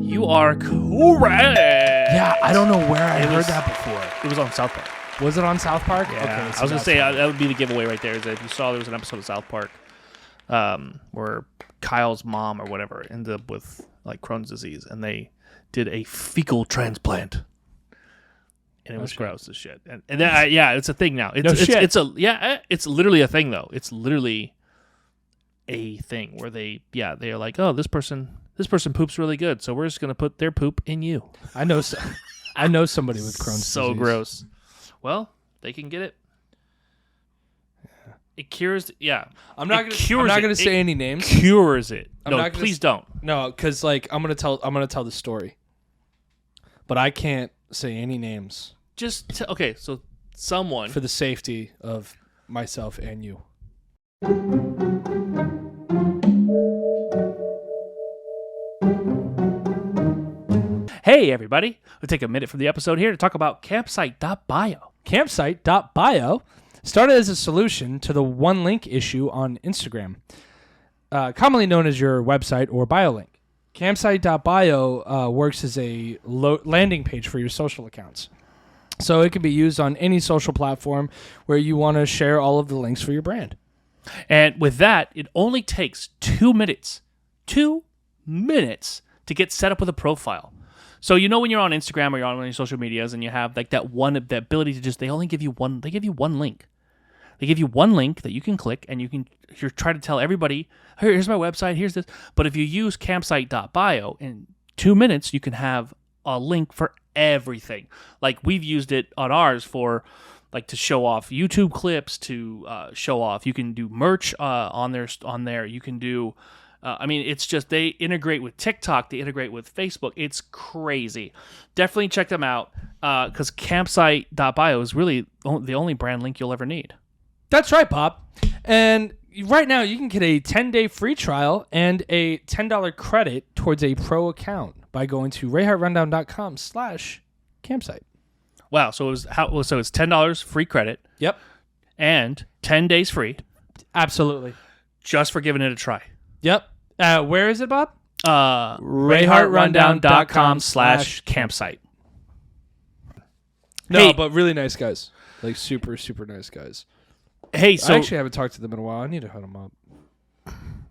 You are correct. Yeah, I don't know where I heard that before. It was on South Park. Was it on South Park? Yeah. Okay, so I was going to say that would be the giveaway right there. Is that if you saw there was an episode of South Park where Kyle's mom or whatever ended up with like Crohn's disease, and they did a fecal transplant, and it was gross as shit. And then, it's a thing now. It's literally a thing though. It's literally a thing where they are like, oh, this person poops really good, so we're just gonna put their poop in you. I know somebody with Crohn's disease. So gross. Well, they can get it. It cures. Yeah, I'm not gonna say any names. Cures it. Please don't. No, because like I'm gonna tell the story, but I can't say any names. Okay, so someone for the safety of myself and you. Hey, everybody. We'll take a minute from the episode here to talk about campsite.bio. Campsite.bio started as a solution to the one link issue on Instagram, commonly known as your website or bio link. Campsite.bio works as a landing page for your social accounts. So it can be used on any social platform where you want to share all of the links for your brand. And with that, it only takes 2 minutes. 2 minutes to get set up with a profile. So when you're on Instagram or you're on one of your social medias and you have like that ability to they only give you one link. They give you one link that you can click and you're trying to tell everybody, here's my website, here's this. But if you use campsite.bio, in 2 minutes you can have a link for everything. Like we've used it on ours for like to show off YouTube clips, to show off. You can do merch on there. You can do it's just they integrate with TikTok, they integrate with Facebook. It's crazy. Definitely check them out because campsite.bio is really the only brand link you'll ever need. That's right, Bob. And right now you can get a 10-day free trial and a $10 credit towards a pro account by going to rayhartrundown.com/campsite. Wow, so it's $10 free credit. Yep. And 10 days free. Absolutely. Just for giving it a try. Yep. Where is it, Bob? rayhartrundown.com/campsite. No, Hey. but really nice guys. Like super, super nice guys. Hey, so I actually haven't talked to them in a while. I need to hit them up.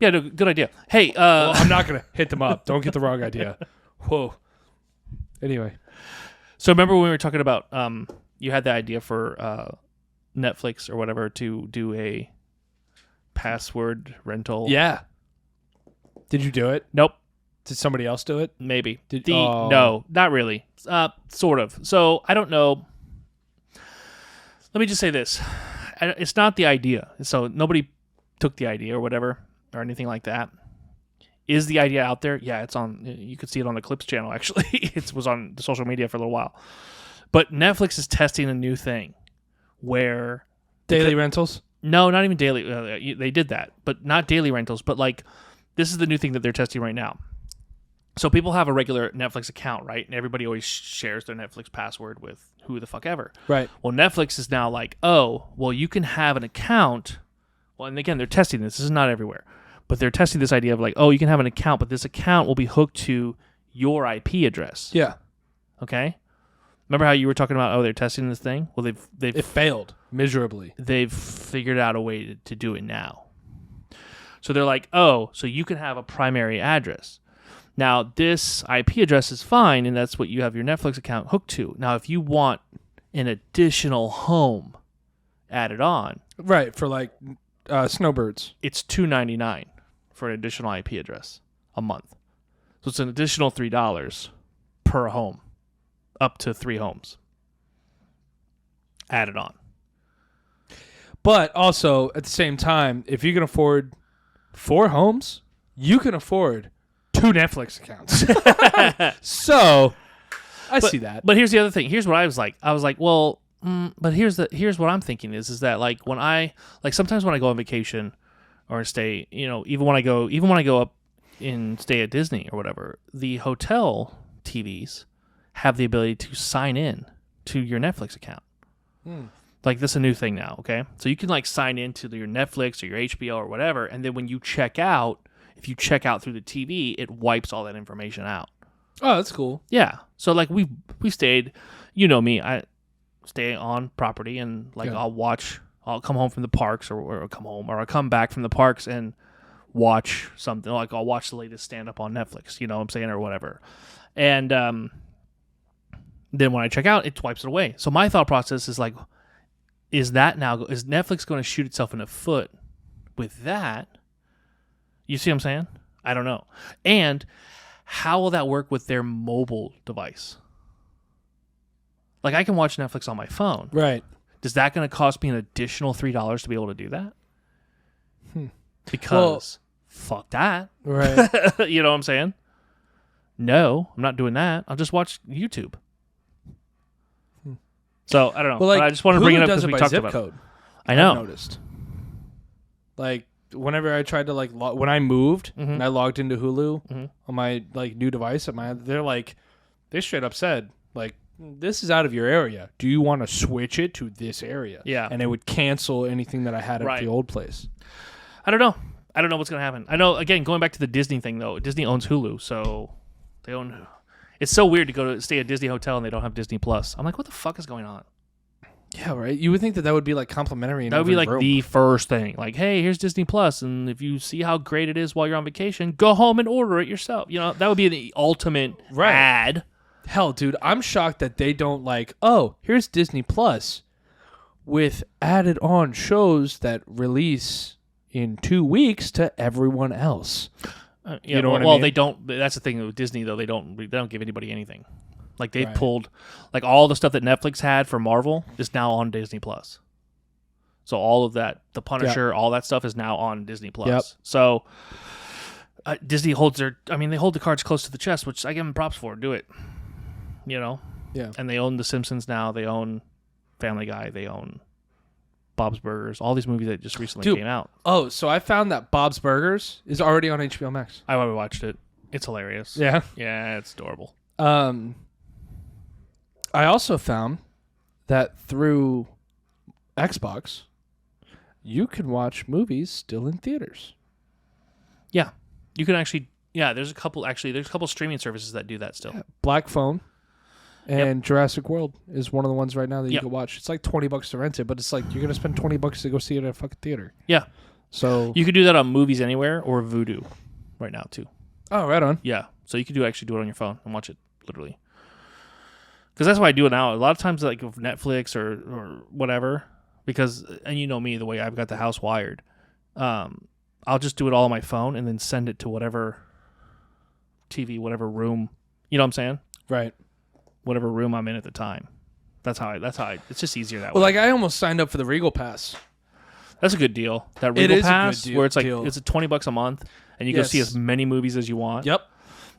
yeah, no, good idea. Hey, Well, I'm not going to hit them up. Don't get the wrong idea. Whoa. Anyway. so remember when we were talking about you had the idea for Netflix or whatever to do a password rental? Yeah. Did you do it? Nope. Did somebody else do it? Maybe. Did- No, not really. Sort of. So I don't know. Let me just say this. It's not the idea. So nobody took the idea or whatever or anything like that. Is the idea out there? Yeah, it's on. You could see it on the Clips channel, actually. It was on the social media for a little while. But Netflix is testing a new thing where... Daily rentals? No, not even daily. They did that, but not daily rentals. But like, this is the new thing that they're testing right now. So people have a regular Netflix account, right? And everybody always shares their Netflix password with who the fuck ever. Right. Well, Netflix is now like, oh, well, you can have an account. Well, and again, they're testing this. This is not everywhere. But they're testing this idea of like, oh, you can have an account, but this account will be hooked to your IP address. Yeah. Okay? Remember how you were talking about, oh, they're testing this thing? Well, It failed miserably. they've figured out a way to do it now. So they're like, oh, so you can have a primary address. Now, this IP address is fine, and that's what you have your Netflix account hooked to. Now, if you want an additional home added on, Right, for like snowbirds. it's $2.99 for an additional IP address a month. So it's an additional $3 per home, up to 3 homes added on. But also, at the same time, if you can afford 4 homes, you can afford 2 Netflix accounts. So, I see that. But here's the other thing. Here's what I was like. I was like, well, but here's what I'm thinking is that like when I like sometimes when I go on vacation or stay, even when I go up and stay at Disney or whatever, the hotel TVs have the ability to sign in to your Netflix account. Like this is a new thing now, okay? So you can like sign into your Netflix or your HBO or whatever, and then when you check out, if you check out through the TV, it wipes all that information out. Oh, that's cool. Yeah. So like we stayed, me, I stay on property and like Yeah. I'll come home from the parks or I'll come back from the parks and watch something. Like I'll watch the latest stand up on Netflix, you know what I'm saying, or whatever. And then when I check out, it wipes it away. So my thought process is like, is Netflix going to shoot itself in the foot with that? You see what I'm saying? I don't know. And how will that work with their mobile device? Like I can watch Netflix on my phone. Right. Is that going to cost me an additional $3 to be able to do that? Because fuck that. Right. You know what I'm saying? No, I'm not doing that. I'll just watch YouTube. So I don't know. Well, like, but I just want to bring it up because we by talked zip about code. it. I know. I've noticed. Like whenever I tried to like when I moved and I logged into Hulu on my like new device they straight up said like, this is out of your area. Do you want to switch it to this area? Yeah. And it would cancel anything that I had at the old place. I don't know. I don't know what's going to happen. I know, again, going back to the Disney thing, though, Disney owns Hulu, so they own... It's so weird to go to stay at a Disney hotel and they don't have Disney Plus. I'm like, what the fuck is going on? Yeah, right? You would think that would be like complimentary. That would be like the first thing. Like, hey, here's Disney Plus, and if you see how great it is while you're on vacation, go home and order it yourself. You know, that would be the ultimate ad. Hell, dude, I'm shocked that they don't like, oh, here's Disney Plus with added on shows that release in 2 weeks to everyone else. You know what I mean? They don't. That's the thing with Disney, though. They don't give anybody anything. Like they pulled, like all the stuff that Netflix had for Marvel is now on Disney Plus. So all of that, The Punisher, all that stuff is now on Disney Plus. Yep. So Disney holds they hold the cards close to the chest, which I give them props for. Do it. You know? Yeah. And they own The Simpsons now. They own Family Guy. They own Bob's Burgers. All these movies that just recently came out. Oh, so I found that Bob's Burgers is already on HBO Max. I already watched it. It's hilarious. Yeah. Yeah, it's adorable. I also found that through Xbox, you can watch movies still in theaters. Yeah. You can actually... Yeah, there's a couple streaming services that do that still. Yeah. Black Phone and Jurassic World is one of the ones right now that you can watch. It's like $20 to rent it, but it's like you're going to spend $20 to go see it at a fucking theater. Yeah. So you could do that on Movies Anywhere or Vudu right now too. Oh, right on. Yeah. So you could actually do it on your phone and watch it literally. Because that's why I do it now. A lot of times like with Netflix or whatever, because, and you know me, the way I've got the house wired, I'll just do it all on my phone and then send it to whatever TV, whatever room, you know what I'm saying? Right. Whatever room I'm in at the time. That's how it's just easier that way. Well, like I almost signed up for the Regal Pass. That's a good deal. That Regal Pass, where it's like it's $20 a month, and you go see as many movies as you want. Yep.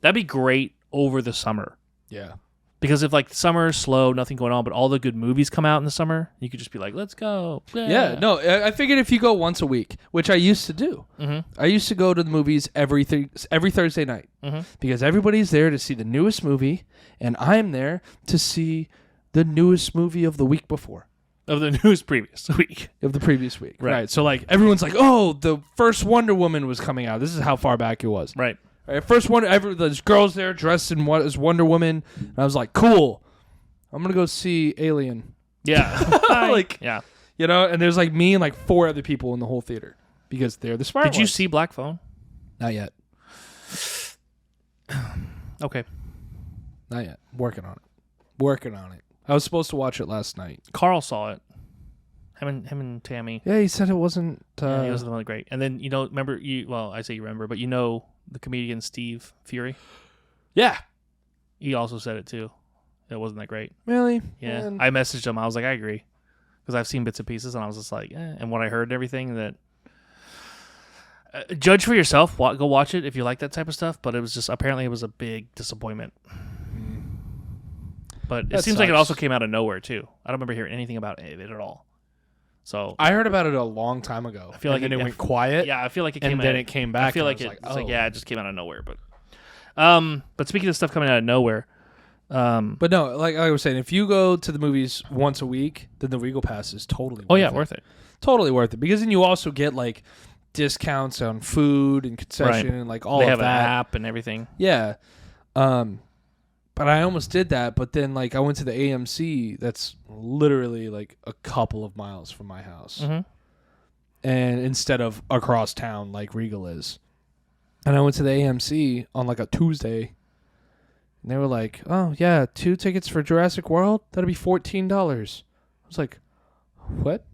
That'd be great over the summer. Yeah. Because if like summer is slow, nothing going on, but all the good movies come out in the summer, you could just be like, let's go. Yeah. No, I figured if you go once a week, which I used to do, I used to go to the movies every Thursday night because everybody's there to see the newest movie, and I'm there to see the newest movie of the week before. Of the previous week. Of the previous week. Right. So like everyone's like, oh, the first Wonder Woman was coming out. This is how far back it was. Right. First one, there's girls there dressed in as Wonder Woman, and I was like, "Cool, I'm gonna go see Alien." Yeah, you know. And there's like me and like 4 other people in the whole theater because they're the smart ones. Did you see Black Phone? Not yet. Okay, not yet. Working on it. I was supposed to watch it last night. Carl saw it. Him and Tammy. Yeah, he said it wasn't. Yeah, it wasn't really great. And then remember you? Well, I say you remember, but the comedian Steve Fury. Yeah, he also said it too. It wasn't that great. Really? Yeah, I messaged him. I was like, I agree, because I've seen bits and pieces, and I was just like, and when I heard everything, that judge for yourself. Go watch it if you like that type of stuff. But it was just apparently it was a big disappointment. But it seems like it also came out of nowhere too. I don't remember hearing anything about it at all. So I heard about it a long time ago. I feel like it went quiet. Yeah, I feel like it came, and then it came back. I feel like it just came out of nowhere. But speaking of stuff coming out of nowhere, but no, like I was saying, if you go to the movies once a week, then the Regal Pass is totally worth it. Totally worth it, because then you also get like discounts on food and concession and like all of that. They have an app and everything. Yeah. But I almost did that, but then like I went to the AMC that's literally like a couple of miles from my house. And instead of across town like Regal is. And I went to the AMC on like a Tuesday, and they were like, "Oh, yeah, 2 tickets for Jurassic World? That'll be $14." I was like, "What?"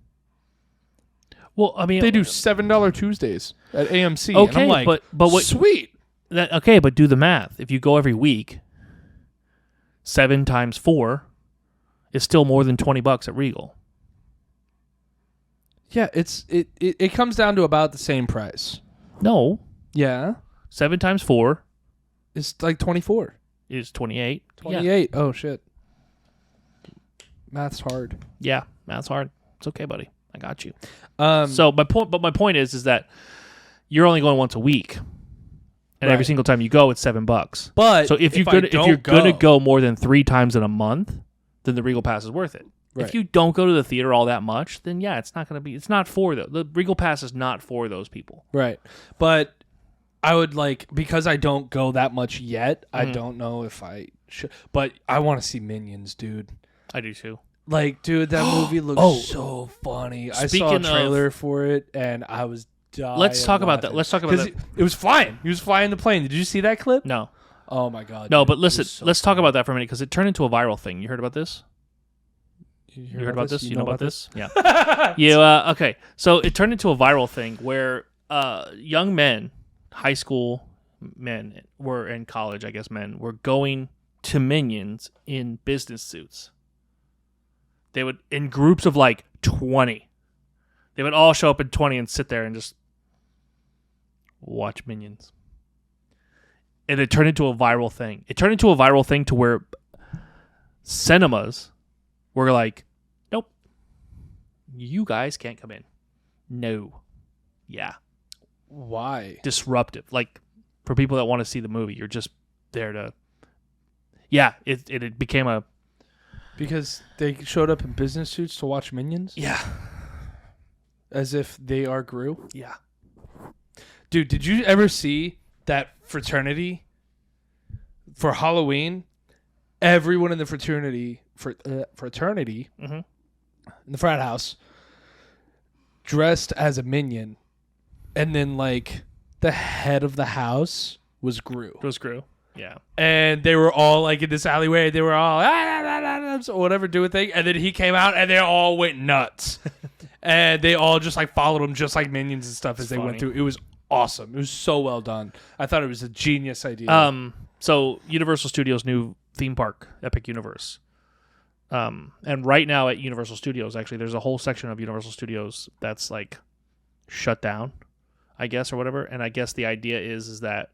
Well, I mean, they do $7 Tuesdays at AMC. Okay, and I'm like, but what, sweet. Okay, but do the math. If you go every week, 7 times 4 is still more than $20 at Regal. Yeah, it comes down to about the same price. No. Yeah. 7 times 4 is like 24. Is 28. 28. Yeah. Oh shit. Math's hard. Yeah, math's hard. It's okay, buddy. I got you. Um, So my point is that you're only going once a week, and every Right. single time you go, it's $7. but So if you're gonna go more than 3 times in a month, then the Regal Pass is worth it. Right. If you don't go to the theater all that much, then yeah, it's not for the Regal Pass is not for those people. Right. But I would because I don't go that much yet, I Mhm. don't know if I should. But I want to see Minions, dude. I do too. Dude, that movie looks so funny. I saw a Speaking trailer for it, and I was dying. Let's talk about that. Let's talk about that. It was flying. He was flying the plane. Did you see that clip? No, Oh, my God. no, dude. but It listen, was so let's talk funny. about that for a minute because it turned into a viral thing. You heard about this? You heard about this? You know about this? Yeah. this? Yeah. Okay. So it turned into a viral thing where young men, high school men, were in college, I guess men, were going to Minions in business suits. They would, in groups of 20, they would all show up in 20 and sit there and just watch Minions. And it turned into a viral thing. It turned into a viral thing to where cinemas were like, nope, you guys can't come in. No. Yeah. Why? Disruptive. For people that want to see the movie, you're just there to... Yeah, it became a... Because they showed up in business suits to watch Minions? Yeah. As if they are Gru? Yeah. Dude, did you ever see that fraternity for Halloween? Everyone in the fraternity Mm-hmm. in the frat house dressed as a minion, and then the head of the house was Gru, It was Gru. Yeah. and they were all in this alleyway. They were all or whatever doing thing, and then he came out, and they all went nuts, and they all just followed him just like minions and stuff as they went funny. through. It was awesome. It was so well done. I thought it was a genius idea. So Universal Studios' new theme park, Epic Universe. And right now at Universal Studios, actually, there's a whole section of Universal Studios that's shut down, I guess, or whatever. And I guess the idea is that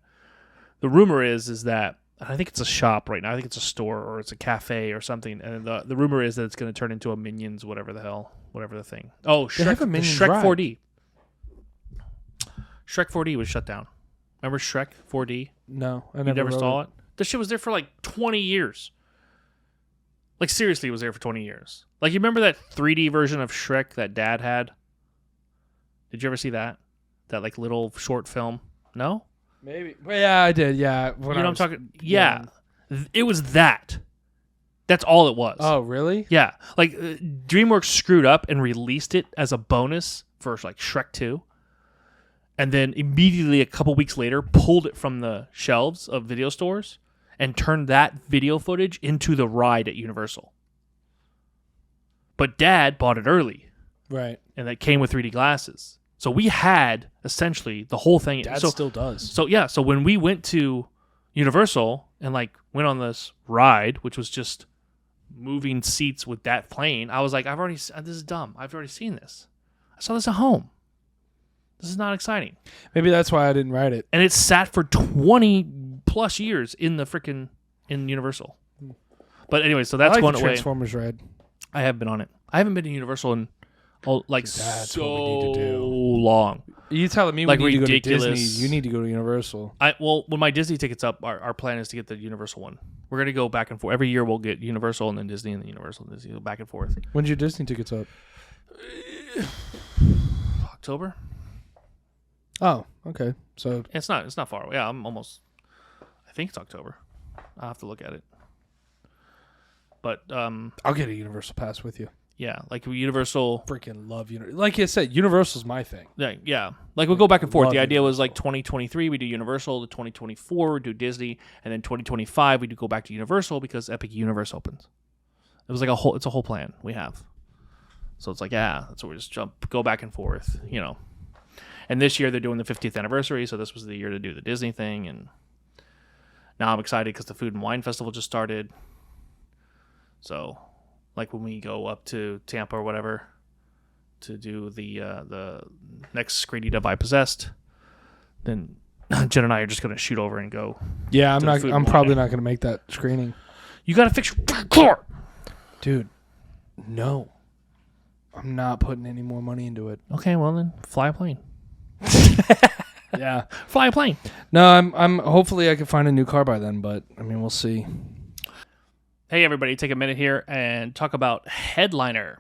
the rumor is that I think it's a shop right now. I think it's a store or it's a cafe or something. And the rumor is that it's going to turn into a Minions, whatever the thing. Oh, They have Shrek, a Minions Shrek ride. 4D. Shrek 4D was shut down. Remember Shrek 4D? No, I You never saw it? The shit was there for 20 years. Seriously, it was there for 20 years. You remember that 3D version of Shrek that Dad had? Did you ever see that? That little short film? No? Maybe. Well, yeah, I did. Yeah. You know what I'm talking? Yeah. It was that. That's all it was. Oh, really? Yeah. DreamWorks screwed up and released it as a bonus for Shrek 2. And then immediately a couple weeks later pulled it from the shelves of video stores and turned that video footage into the ride at Universal. But Dad bought it early, Right. and that came with 3D glasses. So we had essentially the whole thing. Dad so, still does. So yeah, so when we went to Universal and went on this ride, which was just moving seats with that plane, I was like, this is dumb. I've already seen this. I saw this at home. This is not exciting. Maybe that's why I didn't write it. And it sat for 20 plus years in Universal. But anyway, so that's I like going the away. Transformers ride. I have been on it. I haven't been to Universal in That's so what we need to do. long. You telling me Like we need to go to ridiculous. Disney? You need to go to Universal. When my Disney ticket's up, our plan is to get the Universal one. We're gonna go back and forth every year. We'll get Universal and then Disney and then Universal and Disney, go back and forth. When's your Disney tickets up? October. Oh, okay. So It's not far away. Yeah, I'm almost. I think it's October. I'll have to look at it. But I'll get a Universal pass with you. yeah, Universal. Freaking love Universal. Like I said, Universal's my thing. Yeah. We'll go back and forth. Love The idea was Universal. 2023 we do Universal, the 2024 we do Disney, and then 2025 we do go back to Universal because Epic Universe opens. It was it's a whole plan we have. So it's that's what we just go back and forth, And this year they're doing the 50th anniversary, so this was the year to do the Disney thing, and now I'm excited because the Food and Wine Festival just started. So, when we go up to Tampa or whatever to do the next screening of I Possessed, then Jen and I are just going to shoot over and go. Yeah, To the Food I'm and probably Wine. not going to make that screening, You got to fix your car. dude. No. I'm not putting any more money into it. Okay, well then, fly a plane. Yeah. Fly a plane. No, I'm hopefully I can find a new car by then, but I mean, we'll see. Hey everybody, take a minute here and talk about Headliner.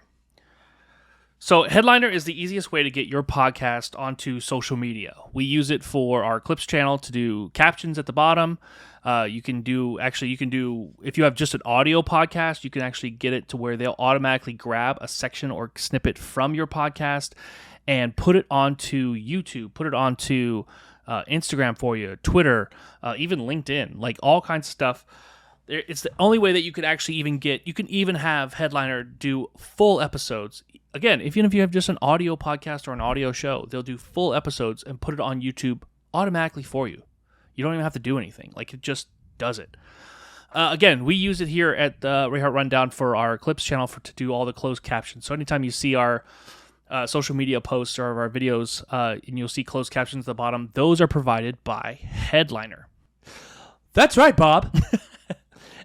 So Headliner is the easiest way to get your podcast onto social media. We use it for our Clips channel to do captions at the bottom. You can do, if you have just an audio podcast, you can actually get it to where they'll automatically grab a section or snippet from your podcast and put it onto YouTube, put it onto Instagram for you, Twitter, even LinkedIn, like all kinds of stuff. It's the only way that you could actually you can even have Headliner do full episodes. Again, even if you have just an audio podcast or an audio show, they'll do full episodes and put it on YouTube automatically for you. You don't even have to do anything. Like, it just does it. Again, we use it here at the Rayhart Rundown for our Clips channel to do all the closed captions. So anytime you see our social media posts or our videos, and you'll see closed captions at the bottom, those are provided by Headliner. That's right, Bob.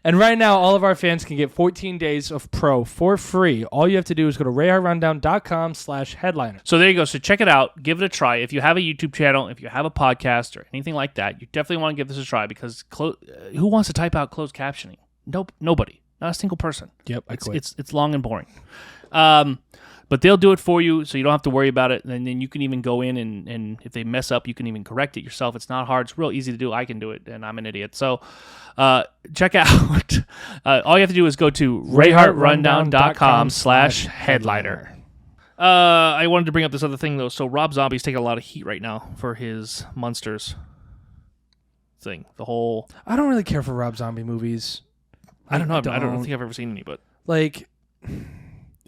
And right now, all of our fans can get 14 days of Pro for free. All you have to do is go to rayhartrundown.com/headliner. So there you go. So check it out. Give it a try. If you have a YouTube channel, if you have a podcast or anything like that, you definitely want to give this a try because who wants to type out closed captioning? Nope. Nobody. Not a single person. Yep, I quit. It's long and boring. But they'll do it for you, so you don't have to worry about it. And then you can even go in and if they mess up, you can even correct it yourself. It's not hard. It's real easy to do. I can do it, and I'm an idiot. So check out. All you have to do is go to rayhartrundown.com/headliner. I wanted to bring up this other thing, though. So Rob Zombie's taking a lot of heat right now for his Monsters thing. The whole... I don't really care for Rob Zombie movies. I don't know. I don't think I've ever seen any, but... Like...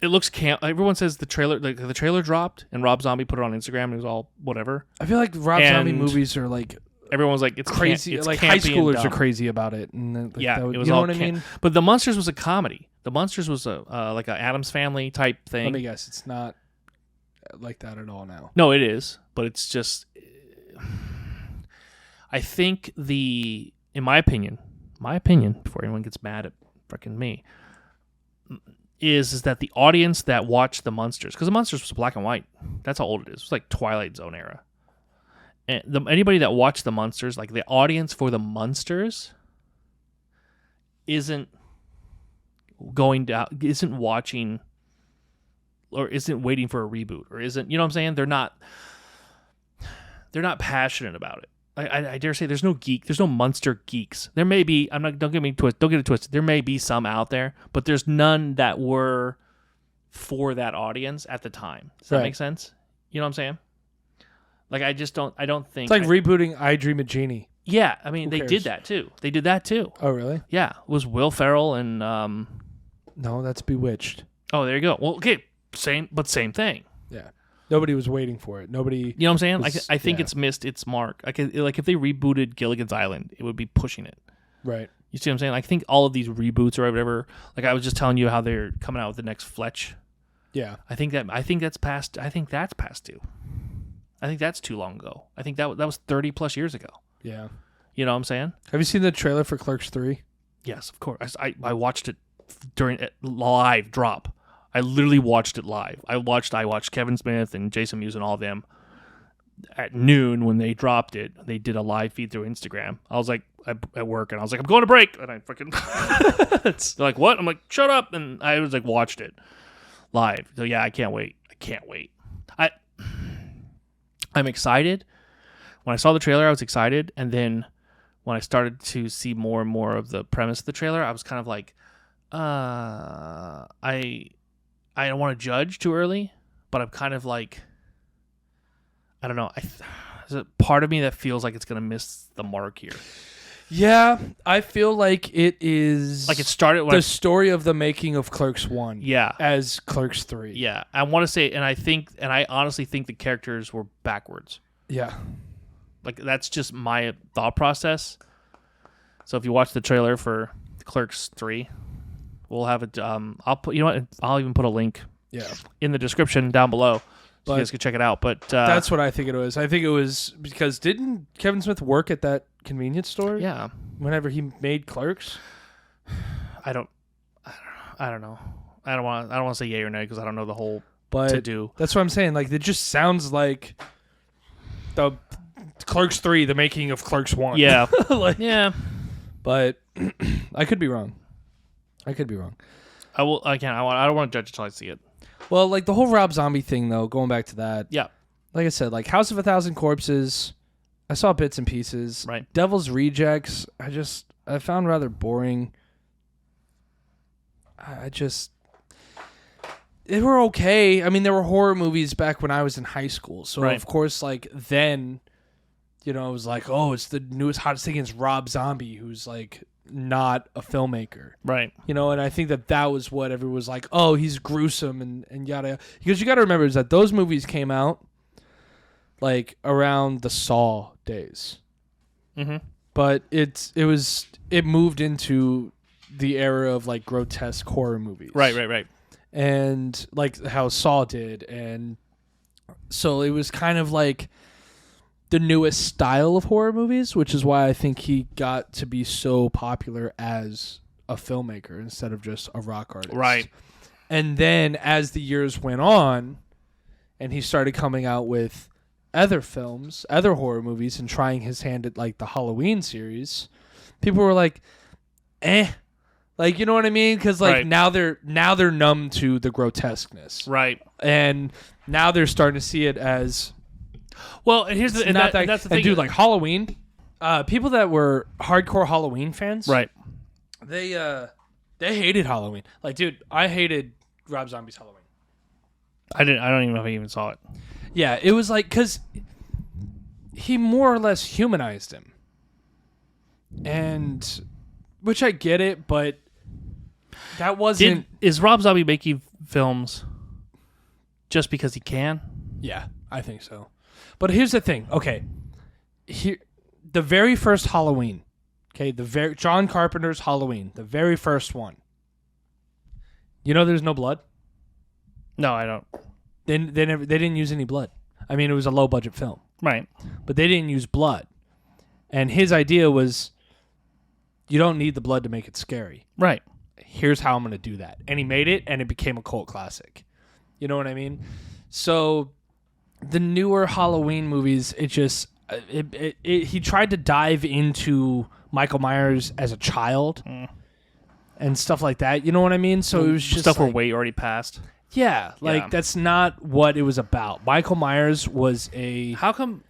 It looks Everyone says the trailer dropped and Rob Zombie put it on Instagram and it was all whatever. I feel like Rob Zombie movies are like everyone was like it's crazy. It's like high schoolers are dumb. crazy about it. And It was you know all what I mean. But the Monsters was a comedy. The Monsters was a like a Addams Family type thing. Let me guess, it's not like that at all now. No, it is, but it's just. I think in my opinion, before anyone gets mad at freaking me. Is that the audience that watched the Munsters, because the Munsters was black and white. That's how old it is. It was like Twilight Zone era. And anybody that watched the Munsters, like the audience for the Munsters, isn't watching or isn't waiting for a reboot or isn't, you know what I'm saying? They're not passionate about it. I dare say there's no Munster geeks. There may be. Don't get it twisted. There may be some out there, but there's none that were for that audience at the time. Does that make sense? You know what I'm saying? Like I don't think it's like rebooting I Dream of Jeannie. Yeah, I mean they did that too. Oh really? Yeah, it was Will Ferrell and No, that's Bewitched. Oh, there you go. Well, okay, same thing. Yeah. Nobody was waiting for it. Nobody. You know what I'm saying? I think it's missed its mark. Like if they rebooted Gilligan's Island, it would be pushing it. Right. You see what I'm saying? I think all of these reboots or whatever. Like I was just telling you how they're coming out with the next Fletch. Yeah. I think that's past due. I think that's too long ago. I think that was 30 plus years ago. Yeah. You know what I'm saying? Have you seen the trailer for Clerks 3? Yes, of course. I watched it during live drop. I literally watched it live. I watched Kevin Smith and Jason Mewes and all of them at noon when they dropped it. They did a live feed through Instagram. I was like at work and I was like, I'm going to break, and I fucking they're like, what? I'm like, shut up, and I was like, watched it live. So yeah, I can't wait. I'm excited. When I saw the trailer, I was excited, and then when I started to see more and more of the premise of the trailer, I was kind of like, I don't want to judge too early, but I'm kind of like, I don't know. There's a part of me that feels like it's going to miss the mark here. Yeah, I feel like it is... Like it started... the story of the making of Clerks 1. Yeah. As Clerks 3. Yeah. I want to say, and I honestly think the characters were backwards. Yeah. Like, that's just my thought process. So if you watch the trailer for Clerks 3... We'll have it. I'll even put a link in the description down below so you guys can check it out. But that's what I think it was. I think it was because didn't Kevin Smith work at that convenience store? Yeah. Whenever he made Clerks? I don't know. I don't want to say yay or nay because I don't know the whole But to do. that's what I'm saying. Like, it just sounds like the Clerks 3, the making of Clerks 1. Yeah. Like, Yeah. but I could be wrong. I will. I can't. I don't want to judge until I see it. Well, like the whole Rob Zombie thing, though, going back to that. Yeah. Like I said, like House of a Thousand Corpses, I saw bits and pieces. Right. Devil's Rejects, I found rather boring. They were okay. I mean, there were horror movies back when I was in high school. So, Right. of course, like, then, it was like, oh, it's the newest, hottest thing. It's Rob Zombie, who's, like, not a filmmaker. Right. And I think that was what everyone was like, oh, he's gruesome and yada. Because you got to remember is that those movies came out, like, around the Saw days. Mm-hmm. But it moved into the era of, like, grotesque horror movies. Right. And like how Saw did, and so it was kind of like the newest style of horror movies, which is why I think he got to be so popular as a filmmaker instead of just a rock artist. Right. And then as the years went on, and he started coming out with other films, other horror movies, and trying his hand at like the Halloween series, people were like, eh. Like, you know what I mean? Because like Right. now they're numb to the grotesqueness, Right. and now they're starting to see it as Well, and here's the and not that. that's the And thing. dude, like Halloween, people that were hardcore Halloween fans, Right. They hated Halloween. Like, dude, I hated Rob Zombie's Halloween. I don't even know if I even saw it. Yeah, it was like because he more or less humanized him, and which I get it, but. That wasn't... Is Rob Zombie making films just because he can? Yeah, I think so. But here's the thing. Okay. The very first Halloween. Okay, John Carpenter's Halloween. The very first one. There's no blood? No, I don't. They didn't use any blood. I mean, it was a low-budget film. Right. But they didn't use blood. And his idea was, you don't need the blood to make it scary. Right. Here's how I'm going to do that. And he made it, and it became a cult classic. You know what I mean? So the newer Halloween movies, he tried to dive into Michael Myers as a child and stuff like that. You know what I mean? So it was just stuff like, we're way already past. Yeah, like Yeah. that's not what it was about. Michael Myers was How come?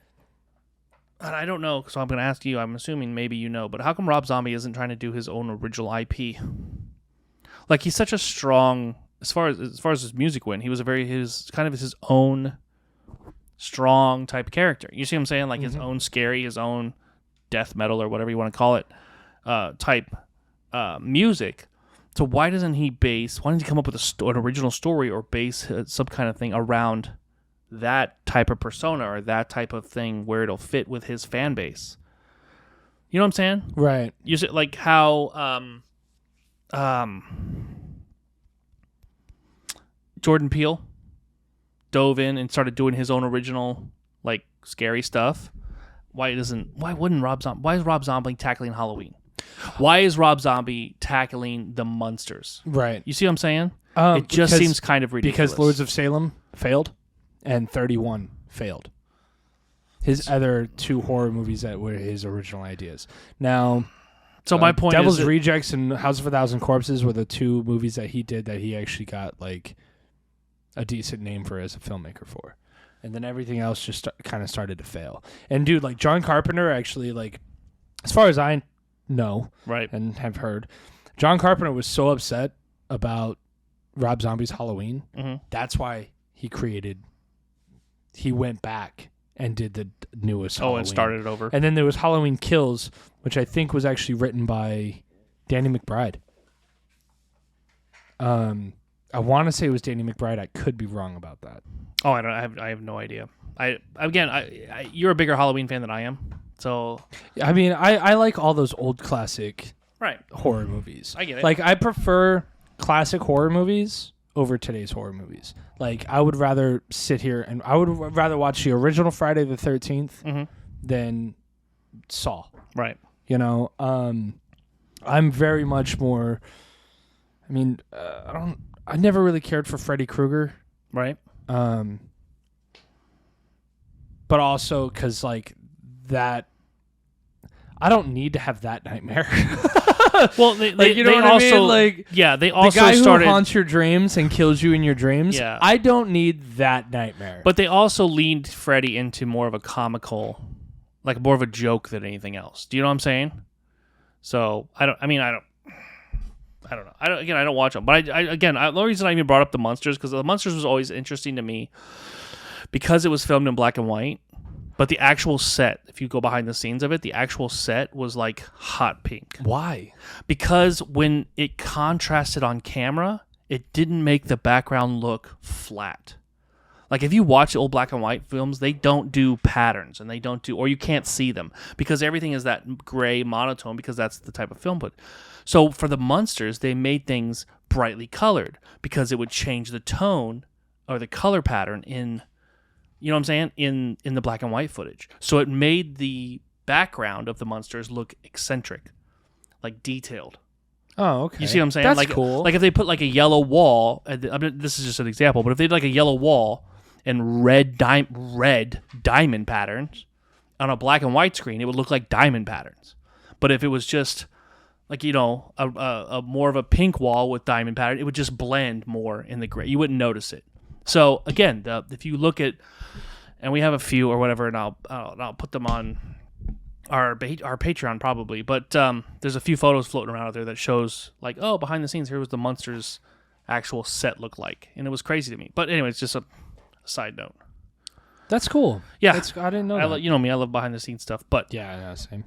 And I don't know, so I'm going to ask you. I'm assuming maybe you know, but how come Rob Zombie isn't trying to do his own original IP? Like he's such a strong, as far as his music went, he was his own strong type character. You see what I'm saying? Like his own scary, his own death metal or whatever you want to call it, type music. So why doesn't he come up with an original story or base some kind of thing around that type of persona or that type of thing where it'll fit with his fan base? You know what I'm saying? right. You see, like how Jordan Peele dove in and started doing his own original like scary stuff. Why is Rob Zombie tackling Halloween? Why is Rob Zombie tackling the monsters? Right. You see what I'm saying? It just seems kind of ridiculous. Because Lords of Salem failed and 31 failed. His other two horror movies that were his original ideas. Now, so my point Devil's is Rejects and House of a Thousand Corpses were the two movies that he did that he actually got like a decent name for as a filmmaker for. And then everything else just kind of started to fail. And dude, like John Carpenter actually, like, as far as I know right. and have heard, John Carpenter was so upset about Rob Zombie's Halloween. Mm-hmm. That's why he went back and did the newest Halloween. And started it over. And then there was Halloween Kills, which I think was actually written by Danny McBride. I want to say it was Danny McBride. I could be wrong about that. Oh, I have no idea. You're a bigger Halloween fan than I am. So I mean, I like all those old classic right. horror movies. I get it. Like, I prefer classic horror movies over today's horror movies. Like, I would rather sit here and I would rather watch the original Friday the 13th than Saw. Right. You know, I'm very much more. I mean, I never really cared for Freddy Krueger. Right. But also because like that, I don't need to have that nightmare. Well, they you know they what also, I mean? Like, yeah, they the also guy started. who haunts your dreams and kills you in your dreams. Yeah. I don't need that nightmare. But they also leaned Freddy into more of a comical, like more of a joke than anything else. Do you know what I'm saying? So I don't know. I don't watch them. But the only reason I even brought up the Munsters because the Munsters was always interesting to me because it was filmed in black and white. But the actual set, if you go behind the scenes of it, the actual set was like hot pink. Why? Because when it contrasted on camera, it didn't make the background look flat. Like if you watch old black and white films, they don't do patterns and they don't do, or you can't see them because everything is that gray monotone because that's the type of film. But so for the Munsters, they made things brightly colored because it would change the tone or the color pattern in, you know what I'm saying, in the black and white footage. So it made the background of the Munsters look eccentric, like detailed. Oh, okay. You see what I'm saying? That's like, cool. Like if they put like a yellow wall, this is just an example, but if they did like a yellow wall and red diamond patterns on a black and white screen, it would look like diamond patterns. But if it was just like, you know, a more of a pink wall with diamond pattern, it would just blend more in the gray. You wouldn't notice it. So again, if you look at, and we have a few or whatever, and I'll put them on our Patreon probably, but there's a few photos floating around out there that shows like, oh, behind the scenes, here was the Munsters actual set look like, and it was crazy to me. But anyway, it's just a side note. That's cool. Yeah, I didn't know that. You know me, I love behind the scenes stuff. But yeah, same.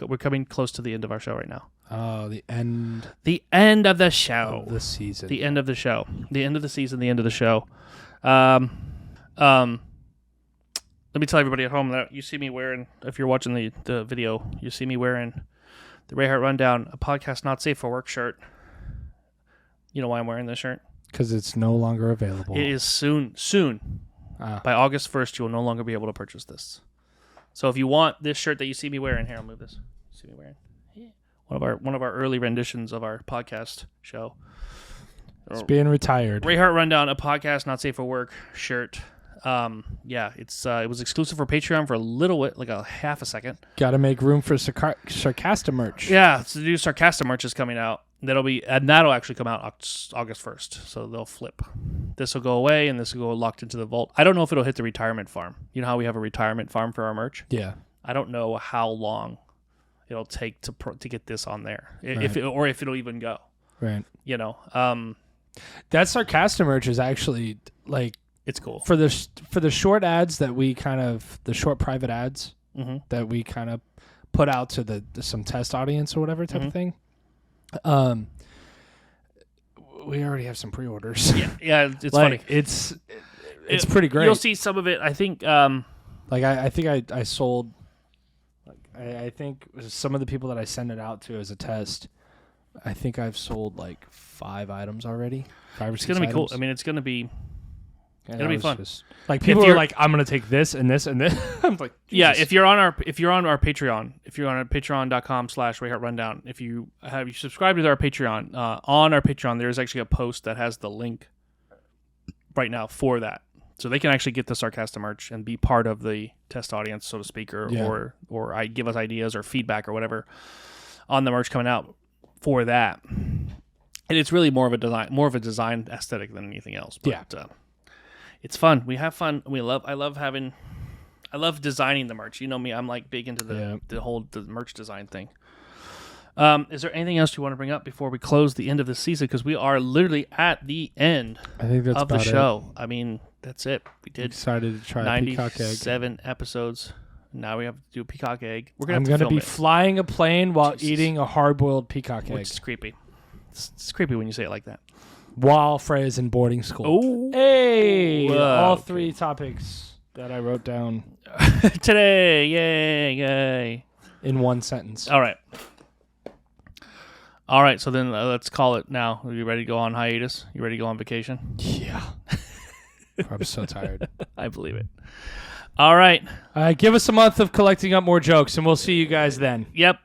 We're coming close to the end of our show right now. Oh, the end. The end of the show. Of the season. The end of the show. The end of the season. The end of the show. Let me tell everybody at home that you see me wearing, if you're watching the video, you see me wearing the Rayhart Rundown, a podcast not safe for work shirt. You know why I'm wearing this shirt? Because it's no longer available. It is soon. By August 1st, you will no longer be able to purchase this. So if you want this shirt that you see me wearing, here, I'll move this. You see me wearing one of our early renditions of our podcast show. It's being retired. Rayhart Rundown, a podcast not safe for work shirt. Yeah, it was exclusive for Patreon for a little bit, like a half a second. Got to make room for Sarcasta merch. Yeah, so the new Sarcasta merch is coming out. That'll actually come out August 1st. So they'll flip. This will go away, and this will go locked into the vault. I don't know if it'll hit the retirement farm. You know how we have a retirement farm for our merch? Yeah. I don't know how long it'll take to get this on there, right. if it'll even go. Right. You know, that Sarcasta merch is actually like it's cool for the short ads that we the short private ads that we kind of put out to some test audience or whatever type of thing. We already have some pre-orders. Yeah, it's like, funny. It's pretty great. You'll see some of it. I think. Like I think I sold. Like I think some of the people that I send it out to as a test, I think I've sold like 5 items already. 5 or 6 It's gonna be cool. items. I mean, it's gonna be. And It'll be fun. Like people are like, I'm gonna take this and this and this. I'm like, Jesus. Yeah. If you're on our Patreon, if you're on patreon.com/RayhartRundown, if you subscribe to our Patreon, on our Patreon, there is actually a post that has the link right now for that, so they can actually get the Sarcasta merch and be part of the test audience, so to speak, or I give us ideas or feedback or whatever on the merch coming out for that. And it's really more of a design aesthetic than anything else. But, yeah. It's fun. We have fun. I love designing the merch. You know me. I'm like big into the merch design thing. Is there anything else you want to bring up before we close the end of the season? Because we are literally at the end of the show. I mean, that's it. We did. Decided to try Peacock Egg. 97 episodes. Now we have to do Peacock Egg. I'm going to be flying a plane while eating a hard-boiled peacock egg. Which is creepy. It's creepy when you say it like that. While Freya's in boarding school. Oh, hey! All 3 topics that I wrote down today. Yay! In 1 sentence. All right. So then let's call it now. Are you ready to go on hiatus? You ready to go on vacation? Yeah. I'm so tired. I believe it. All right. Give us a month of collecting up more jokes, and we'll see you guys then. Yep.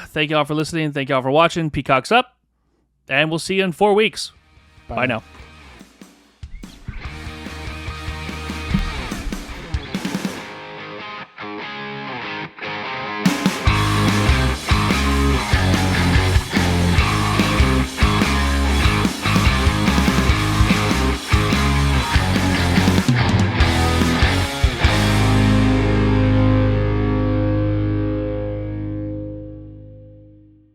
Thank you all for listening. Thank you all for watching. Peacocks Up. And we'll see you in 4 weeks. Bye now.